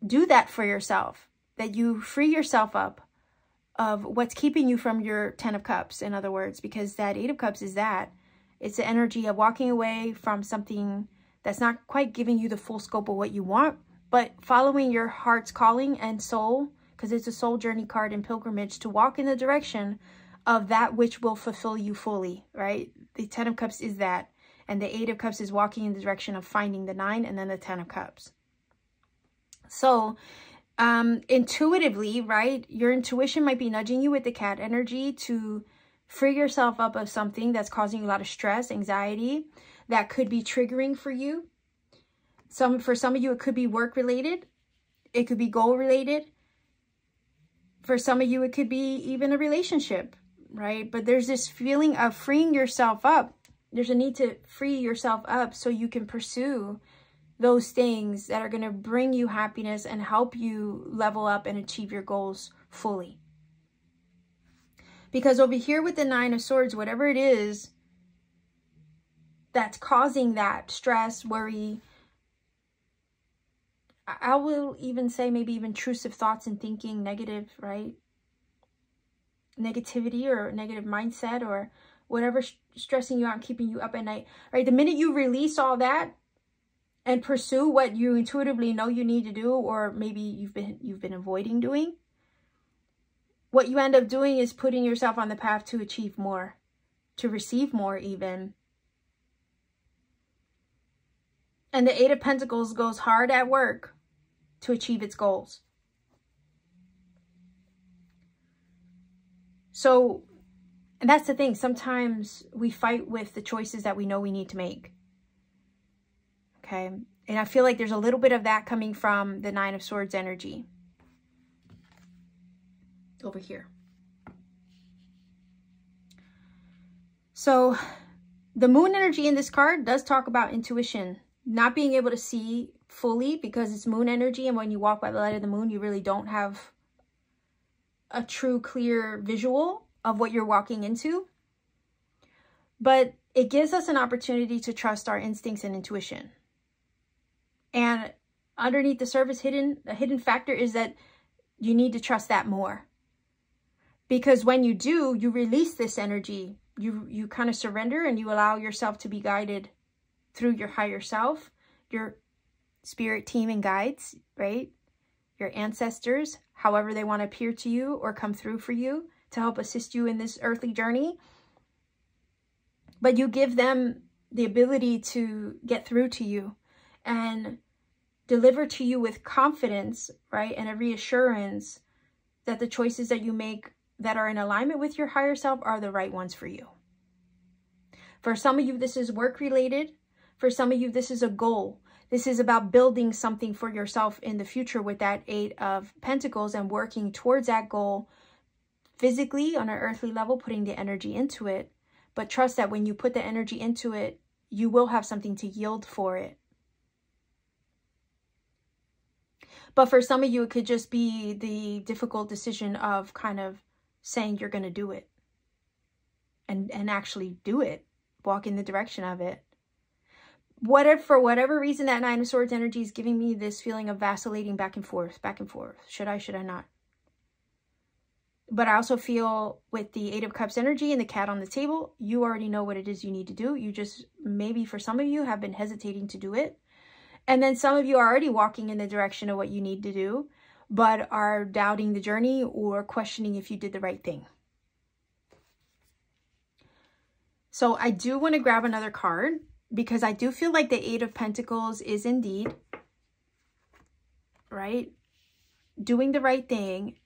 do that for yourself, that you free yourself up of what's keeping you from your 10 of Cups, in other words, because that 8 of Cups is that. It's the energy of walking away from something that's not quite giving you the full scope of what you want, but following your heart's calling and soul, because it's a soul journey card and pilgrimage, to walk in the direction of that which will fulfill you fully, right? The 10 of Cups is that, and the 8 of Cups is walking in the direction of finding the 9 and then the 10 of Cups. So intuitively, right, your intuition might be nudging you with the cat energy to free yourself up of something that's causing you a lot of stress, anxiety, that could be triggering for you. For some of you, it could be work related. It could be goal related. For some of you, it could be even a relationship, right? But there's this feeling of freeing yourself up. There's a need to free yourself up so you can pursue those things that are going to bring you happiness and help you level up and achieve your goals fully. Because over here with the Nine of Swords, whatever it is that's causing that stress, worry, I will even say maybe even intrusive thoughts and thinking, negative, right? Negativity or negative mindset or whatever stressing you out and keeping you up at night, right? The minute you release all that and pursue what you intuitively know you need to do, or maybe you've been avoiding doing, what you end up doing is putting yourself on the path to achieve more, to receive more even. And the Eight of Pentacles goes hard at work to achieve its goals. So, and that's the thing. Sometimes we fight with the choices that we know we need to make. Okay. And I feel like there's a little bit of that coming from the Nine of Swords energy over here. So the Moon energy in this card does talk about intuition, not being able to see fully because it's Moon energy. And when you walk by the light of the moon, you really don't have a true clear visual of what you're walking into. But it gives us an opportunity to trust our instincts and intuition. And underneath the surface, the hidden factor is that you need to trust that more. Because when you do, you release this energy. You kind of surrender and you allow yourself to be guided through your higher self, your spirit team and guides, right? Your ancestors, however they want to appear to you or come through for you to help assist you in this earthly journey. But you give them the ability to get through to you and deliver to you with confidence, right? And a reassurance that the choices that you make that are in alignment with your higher self are the right ones for you. For some of you, this is work related. For some of you, this is a goal. This is about building something for yourself in the future with that Eight of Pentacles and working towards that goal physically on an earthly level, putting the energy into it. But trust that when you put the energy into it, you will have something to yield for it. But for some of you, it could just be the difficult decision of kind of saying you're going to do it and actually do it, walk in the direction of it. For whatever reason, that Nine of Swords energy is giving me this feeling of vacillating back and forth, back and forth. Should I not? But I also feel with the Eight of Cups energy and the cat on the table, you already know what it is you need to do. You just, maybe for some of you, have been hesitating to do it. And then some of you are already walking in the direction of what you need to do, but are doubting the journey or questioning if you did the right thing. So I do want to grab another card because I do feel like the Eight of Pentacles is indeed, right, doing the right thing.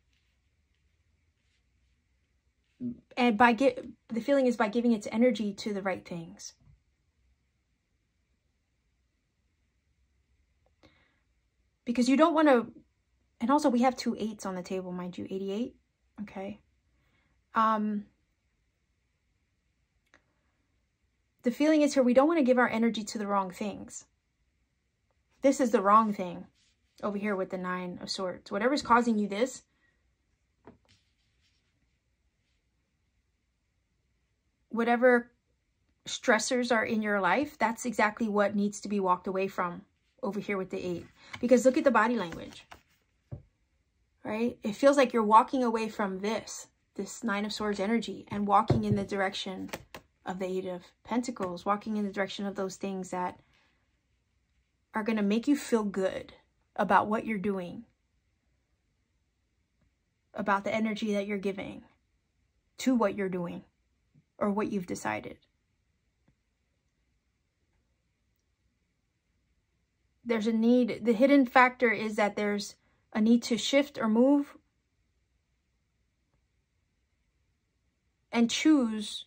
And the feeling is by giving its energy to the right things. Because you don't want to, and also we have 2 8s on the table, mind you, 88, okay. The feeling is here, we don't want to give our energy to the wrong things. This is the wrong thing over here with the Nine of Swords. Whatever's causing you this, whatever stressors are in your life, that's exactly what needs to be walked away from over here with the 8. Because look at the body language, right? It feels like you're walking away from this Nine of Swords energy and walking in the direction of the Eight of Pentacles, walking in the direction of those things that are going to make you feel good about what you're doing, about the energy that you're giving to what you're doing or what you've decided. There's a need. The hidden factor is that there's a need to shift or move and choose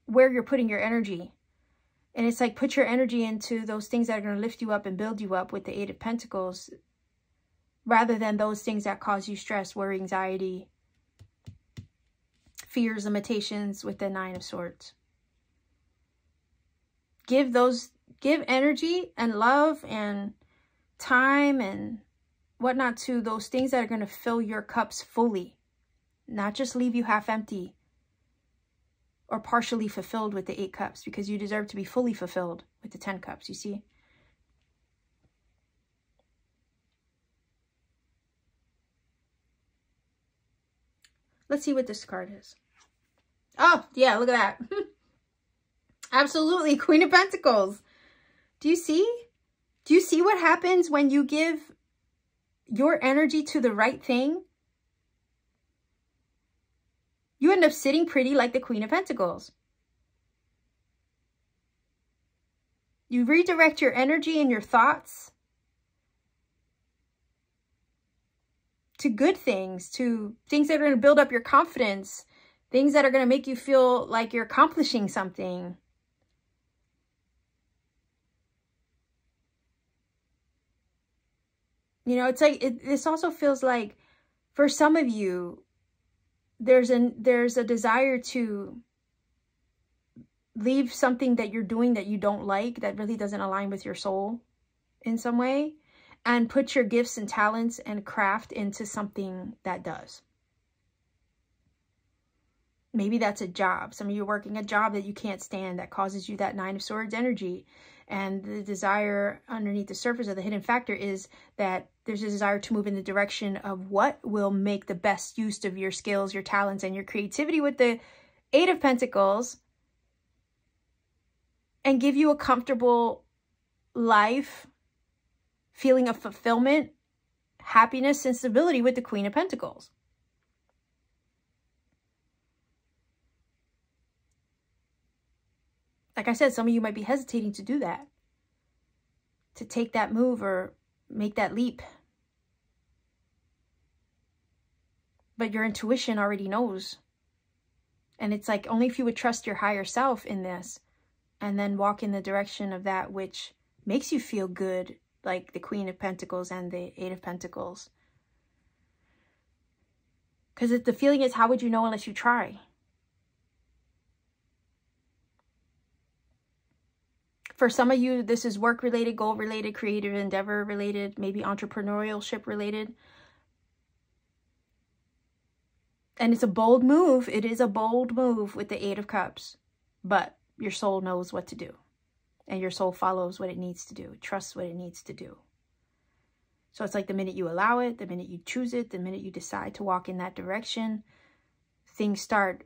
where you're putting your energy. And it's like, put your energy into those things that are going to lift you up and build you up with the Eight of Pentacles, rather than those things that cause you stress, worry, anxiety, fears, limitations with the Nine of Swords. Give Give energy and love and time and whatnot to those things that are going to fill your cups fully, not just leave you half empty or partially fulfilled with the 8 cups, because you deserve to be fully fulfilled with the 10 cups, you see? Let's see what this card is. Oh, yeah, look at that. Absolutely, Queen of Pentacles. Do you see? Do you see what happens when you give your energy to the right thing? You end up sitting pretty like the Queen of Pentacles. You redirect your energy and your thoughts to good things, to things that are going to build up your confidence, things that are going to make you feel like you're accomplishing something. You know, it's like, this also feels like, for some of you, there's a desire to leave something that you're doing that you don't like, that really doesn't align with your soul in some way, and put your gifts and talents and craft into something that does. Maybe that's a job. Some of you are working a job that you can't stand, that causes you that 9 of Swords energy. And the desire underneath the surface of the hidden factor is that there's a desire to move in the direction of what will make the best use of your skills, your talents, and your creativity with the 8 of Pentacles, and give you a comfortable life, feeling of fulfillment, happiness, and stability with the Queen of Pentacles. Like I said, some of you might be hesitating to do that, to take that move or make that leap. But your intuition already knows. And it's like, only if you would trust your higher self in this, and then walk in the direction of that which makes you feel good, like the Queen of Pentacles and the 8 of Pentacles. Because the feeling is, how would you know unless you try? For some of you, this is work-related, goal-related, creative endeavor-related, maybe entrepreneurship-related. And it's a bold move. It is a bold move with the 8 of Cups. But your soul knows what to do. And your soul follows what it needs to do. Trusts what it needs to do. So it's like the minute you allow it, the minute you choose it, the minute you decide to walk in that direction, things start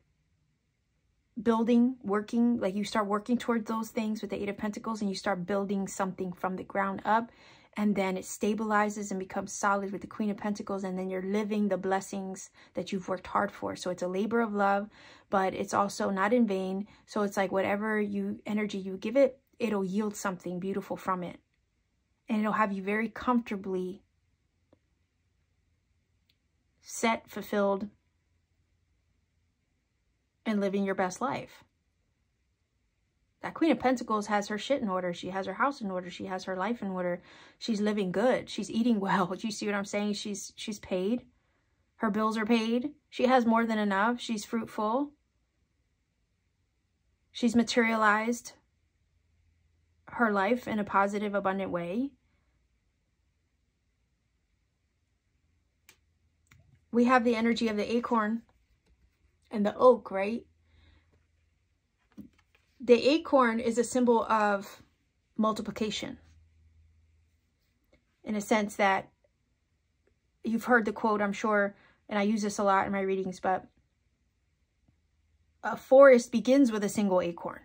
building, working, like you start working towards those things with the 8 of Pentacles, and you start building something from the ground up, and then it stabilizes and becomes solid with the Queen of Pentacles, and then you're living the blessings that you've worked hard for. So it's a labor of love, but it's also not in vain. So it's like whatever energy you give it, it'll yield something beautiful from it, and it'll have you very comfortably set, fulfilled, and living your best life. That Queen of Pentacles has her shit in order. She has her house in order. She has her life in order. She's living good. She's eating well. Do you see what I'm saying? She's paid. Her bills are paid. She has more than enough. She's fruitful. She's materialized her life in a positive, abundant way. We have the energy of the acorn and the oak, right? The acorn is a symbol of multiplication, in a sense that you've heard the quote, I'm sure, and I use this a lot in my readings, but a forest begins with a single acorn.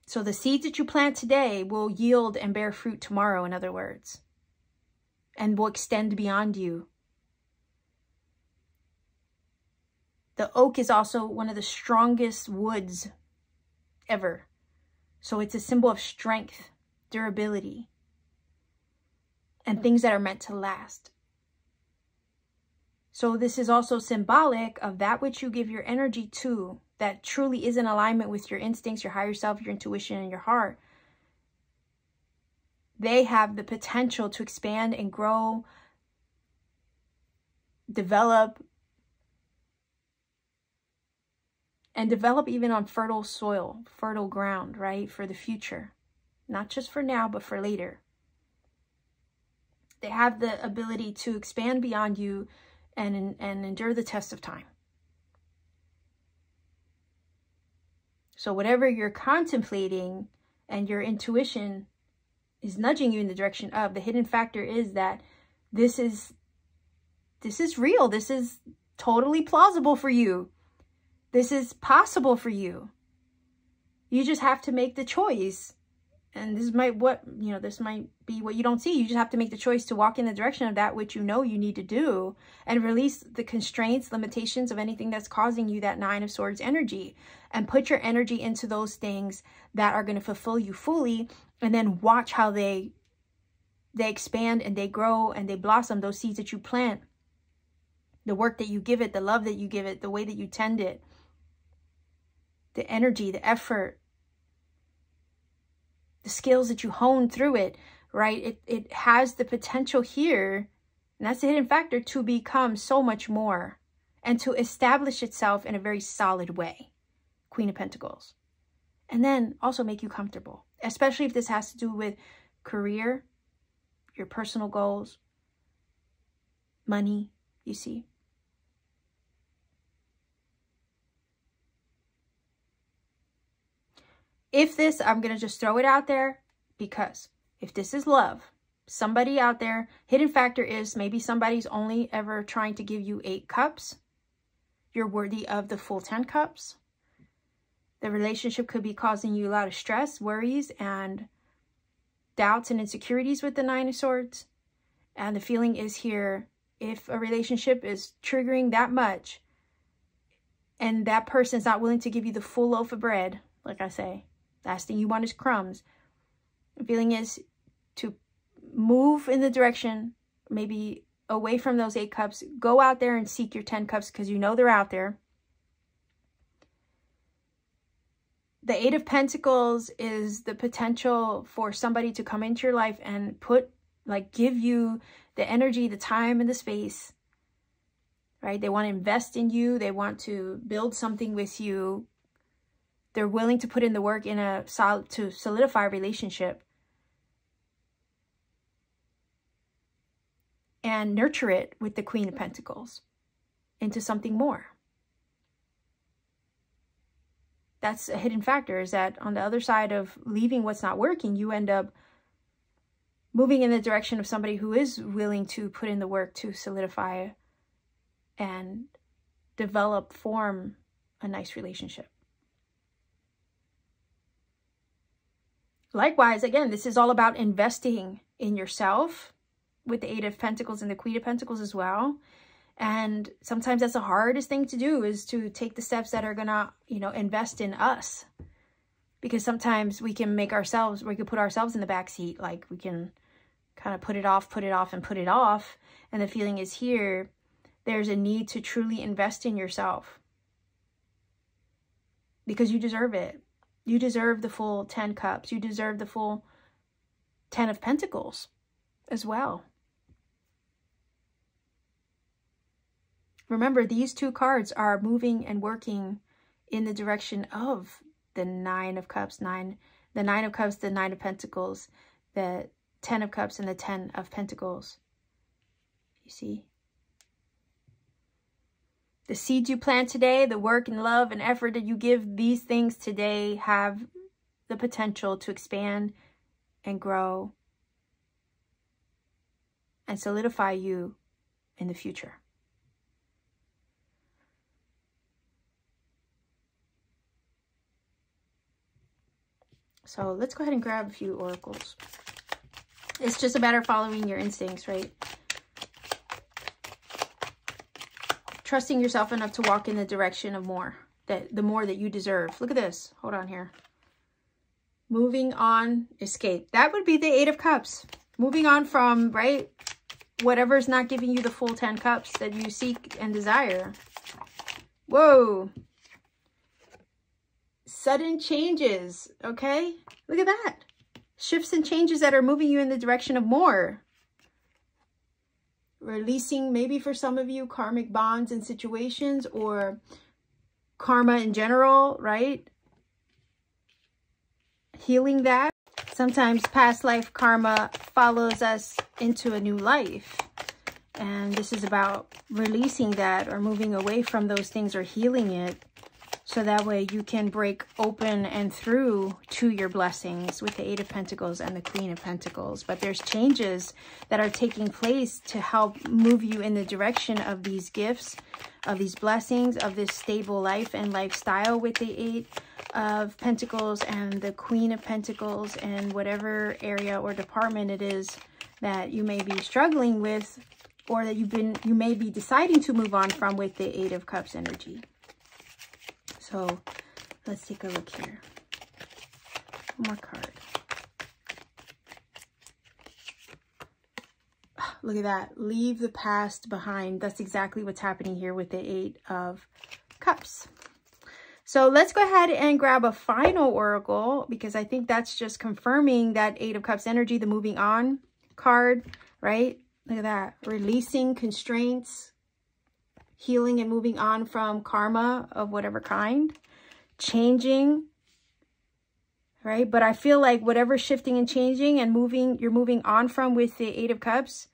So the seeds that you plant today will yield and bear fruit tomorrow, in other words, and will extend beyond you. The oak is also one of the strongest woods ever. So it's a symbol of strength, durability, and things that are meant to last. So this is also symbolic of that which you give your energy to, that truly is in alignment with your instincts, your higher self, your intuition, and your heart. They have the potential to expand and grow, develop, and develop even on fertile soil, fertile ground, right? For the future, not just for now, but for later. They have the ability to expand beyond you and endure the test of time. So whatever you're contemplating and your intuition is nudging you in the direction of, the hidden factor is that this is real. This is totally plausible for you. This is possible for you. You just have to make the choice. And this might be what you don't see. You just have to make the choice to walk in the direction of that which you know you need to do, and release the constraints, limitations of anything that's causing you that 9 of Swords energy, and put your energy into those things that are going to fulfill you fully, and then watch how they expand and they grow and they blossom, those seeds that you plant, the work that you give it, the love that you give it, the way that you tend it, the energy, the effort, the skills that you hone through it, right? It has the potential here, and that's the hidden factor, to become so much more and to establish itself in a very solid way. Queen of Pentacles. And then also make you comfortable, especially if this has to do with career, your personal goals, money, you see. If this, I'm going to just throw it out there, because if this is love, somebody out there, hidden factor is maybe somebody's only ever trying to give you 8 cups. You're worthy of the full 10 cups. The relationship could be causing you a lot of stress, worries, and doubts and insecurities with the 9 of Swords. And the feeling is here, if a relationship is triggering that much, and that person's not willing to give you the full loaf of bread, like I say, last thing you want is crumbs. The feeling is to move in the direction, maybe away from those 8 cups. Go out there and seek your 10 cups, because you know they're out there. The 8 of Pentacles is the potential for somebody to come into your life and give you the energy, the time, and the space, right? They want to invest in you. They want to build something with you. They're willing to put in the work to solidify a relationship and nurture it with the Queen of Pentacles into something more. That's a hidden factor, is that on the other side of leaving what's not working, you end up moving in the direction of somebody who is willing to put in the work to solidify and form a nice relationship. Likewise, again, this is all about investing in yourself with the 8 of Pentacles and the Queen of Pentacles as well. And sometimes that's the hardest thing to do, is to take the steps that are going to, invest in us. Because sometimes we can put ourselves in the back seat. Like, we can kind of put it off. And the feeling is here, there's a need to truly invest in yourself. Because you deserve it. You deserve the full 10 cups. You deserve the full 10 of Pentacles as well. Remember, these 2 cards are moving and working in the direction of the 9 of Cups, the 9 of Cups, the 9 of Pentacles, the 10 of Cups, and the 10 of Pentacles. You see? The seeds you plant today, the work and love and effort that you give these things today, have the potential to expand and grow and solidify you in the future. So let's go ahead and grab a few oracles. It's just a matter of following your instincts, right? Trusting yourself enough to walk in the direction of more, the more that you deserve. Look at this. Hold on here. Moving on, escape. That would be the 8 of Cups. Moving on from, right, whatever's not giving you the full 10 cups that you seek and desire. Whoa. Sudden changes, okay? Look at that. Shifts and changes that are moving you in the direction of more. Releasing, maybe for some of you, karmic bonds and situations, or karma in general, right? Healing that. Sometimes past life karma follows us into a new life. And this is about releasing that or moving away from those things or healing it. So that way you can break open and through to your blessings with the Eight of Pentacles and the Queen of Pentacles. But there's changes that are taking place to help move you in the direction of these gifts, of these blessings, of this stable life and lifestyle with the Eight of Pentacles and the Queen of Pentacles, and whatever area or department it is that you may be struggling with, or that you may be deciding to move on from with the Eight of Cups energy. So let's take a look here. One more card. Look at that. Leave the past behind. That's exactly what's happening here with the Eight of Cups. So let's go ahead and grab a final oracle, because I think that's just confirming that Eight of Cups energy, the moving on card, right? Look at that. Releasing constraints, healing and moving on from karma of whatever kind, changing, right? But I feel like whatever shifting and changing and you're moving on from with the Eight of Cups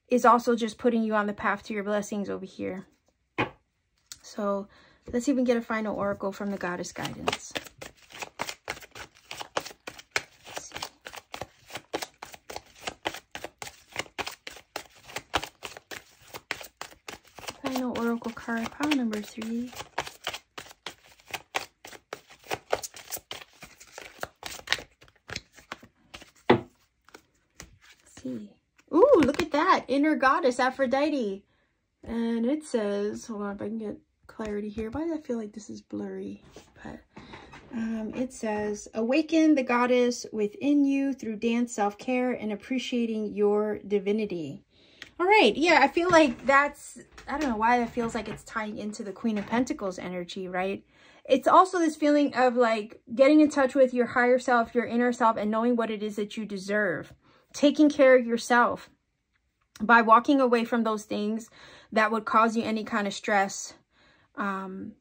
is also just putting you on the path to your blessings over here. So let's even get a final oracle from the Goddess Guidance. Final oracle card, pile number 3. Let's see. Ooh, look at that. Inner Goddess Aphrodite. And it says, hold on if I can get clarity here. Why do I feel like this is blurry? But it says, awaken the goddess within you through dance, self-care, and appreciating your divinity. All right. Yeah, I feel like that's, I don't know why that feels like it's tying into the Queen of Pentacles energy, right? It's also this feeling of like getting in touch with your higher self, your inner self, and knowing what it is that you deserve. Taking care of yourself by walking away from those things that would cause you any kind of stress,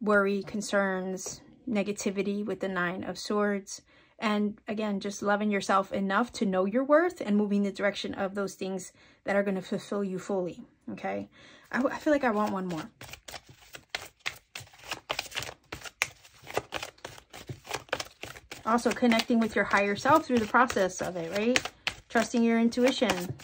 worry, concerns, negativity with the Nine of Swords. And again, just loving yourself enough to know your worth and moving the direction of those things that are going to fulfill you fully. Okay. I feel like I want one more. Also connecting with your higher self through the process of it, right? Trusting your intuition.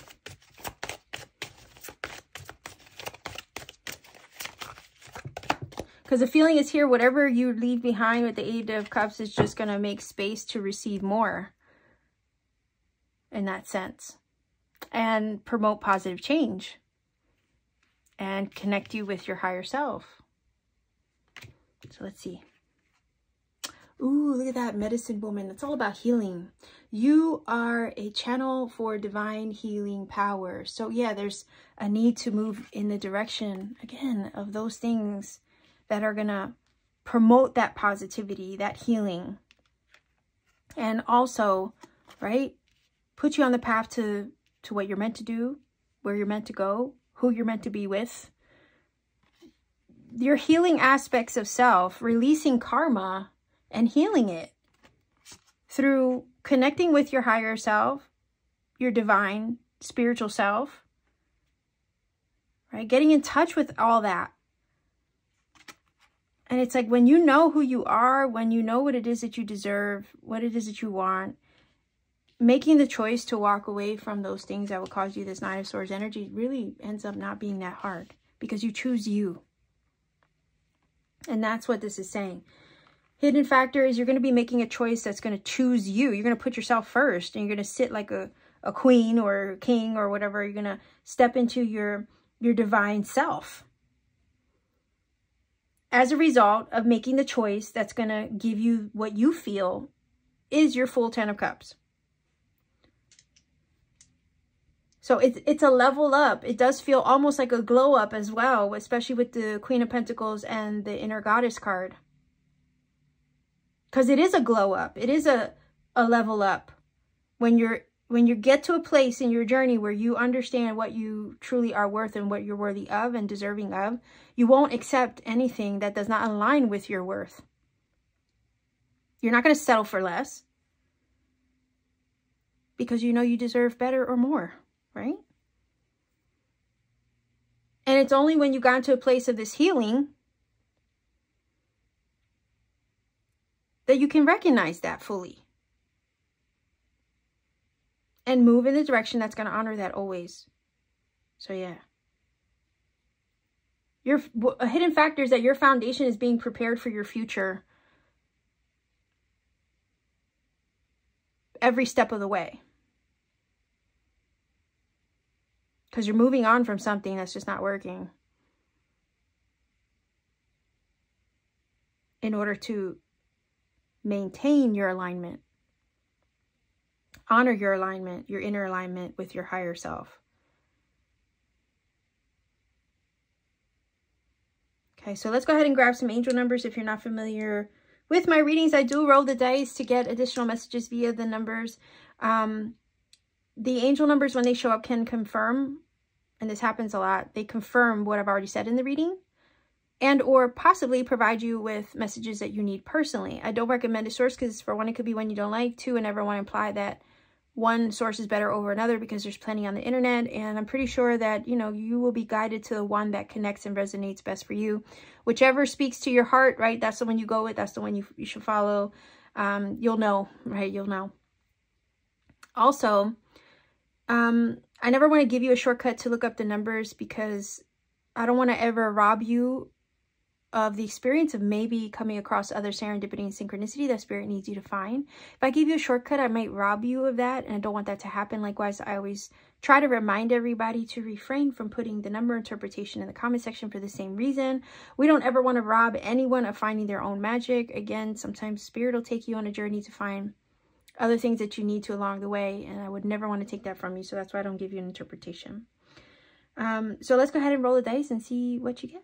Because the feeling is here, whatever you leave behind with the Eight of Cups is just going to make space to receive more in that sense. And promote positive change. And connect you with your higher self. So let's see. Ooh, look at that, medicine woman. It's all about healing. You are a channel for divine healing power. So yeah, there's a need to move in the direction, again, of those things that are going to promote that positivity, that healing. And also, right, put you on the path to what you're meant to do, where you're meant to go, who you're meant to be with. Your healing aspects of self, releasing karma and healing it through connecting with your higher self, your divine spiritual self, right? Getting in touch with all that. And it's like when you know who you are, when you know what it is that you deserve, what it is that you want, making the choice to walk away from those things that will cause you this Nine of Swords energy really ends up not being that hard because you choose you. And that's what this is saying. Hidden factor is you're going to be making a choice that's going to choose you. You're going to put yourself first, and you're going to sit like a queen or a king or whatever. You're going to step into your divine self. As a result of making the choice that's going to give you what you feel is your full 10 of Cups. So it's a level up. It does feel almost like a glow up as well, especially with the Queen of Pentacles and the Inner Goddess card. Because it is a glow up. It is a level up when you're when you get to a place in your journey where you understand what you truly are worth and what you're worthy of and deserving of, you won't accept anything that does not align with your worth. You're not going to settle for less because you know you deserve better or more, right? And it's only when you got into a place of this healing that you can recognize that fully and move in the direction that's going to honor that always. So yeah. A hidden factor is that your foundation is being prepared for your future every step of the way. Because you're moving on from something that's just not working in order to maintain your alignment, honor your alignment, your inner alignment with your higher self. Okay, so let's go ahead and grab some angel numbers. If you're not familiar with my readings, I do roll the dice to get additional messages via the numbers. The angel numbers, when they show up, can confirm, and this happens a lot, they confirm what I've already said in the reading, and or possibly provide you with messages that you need personally. I don't recommend a source because, for one, it could be one you don't like. Two, I never want to imply that one source is better over another because there's plenty on the internet, and I'm pretty sure that, you know, you will be guided to the one that connects and resonates best for you. Whichever speaks to your heart, right? That's the one you go with. That's the one you should follow. You'll know, right? You'll know. Also, I never want to give you a shortcut to look up the numbers because I don't want to ever rob you of the experience of maybe coming across other serendipity and synchronicity that Spirit needs you to find. If I give you a shortcut, I might rob you of that, and I don't want that to happen. Likewise, I always try to remind everybody to refrain from putting the number interpretation in the comment section for the same reason. We don't ever want to rob anyone of finding their own magic. Again, sometimes Spirit will take you on a journey to find other things that you need to along the way, and I would never want to take that from you, so that's why I don't give you an interpretation. So let's go ahead and roll the dice and see what you get.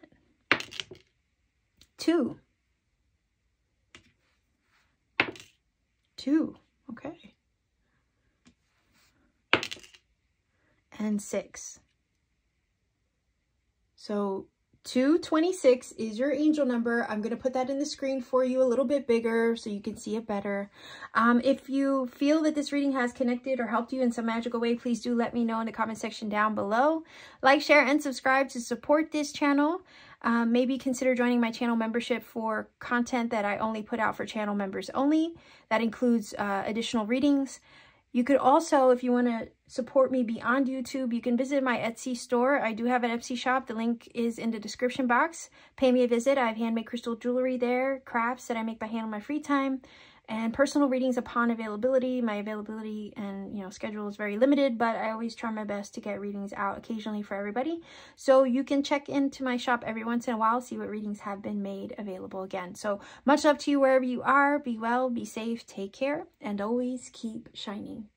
2. 2. Okay. And 6. So 226 is your angel number. I'm going to put that in the screen for you a little bit bigger so you can see it better. If you feel that this reading has connected or helped you in some magical way, please do let me know in the comment section down below. Like, share, and subscribe to support this channel. Maybe consider joining my channel membership for content that I only put out for channel members only. That includes additional readings. You could also, if you want to support me beyond YouTube, you can visit my Etsy store. I do have an Etsy shop. The link is in the description box. Pay me a visit. I have handmade crystal jewelry there, crafts that I make by hand on my free time, and personal readings upon availability. My availability and, you know, schedule is very limited, but I always try my best to get readings out occasionally for everybody. So you can check into my shop every once in a while, see what readings have been made available again. So much love to you wherever you are. Be well, be safe, take care, and always keep shining.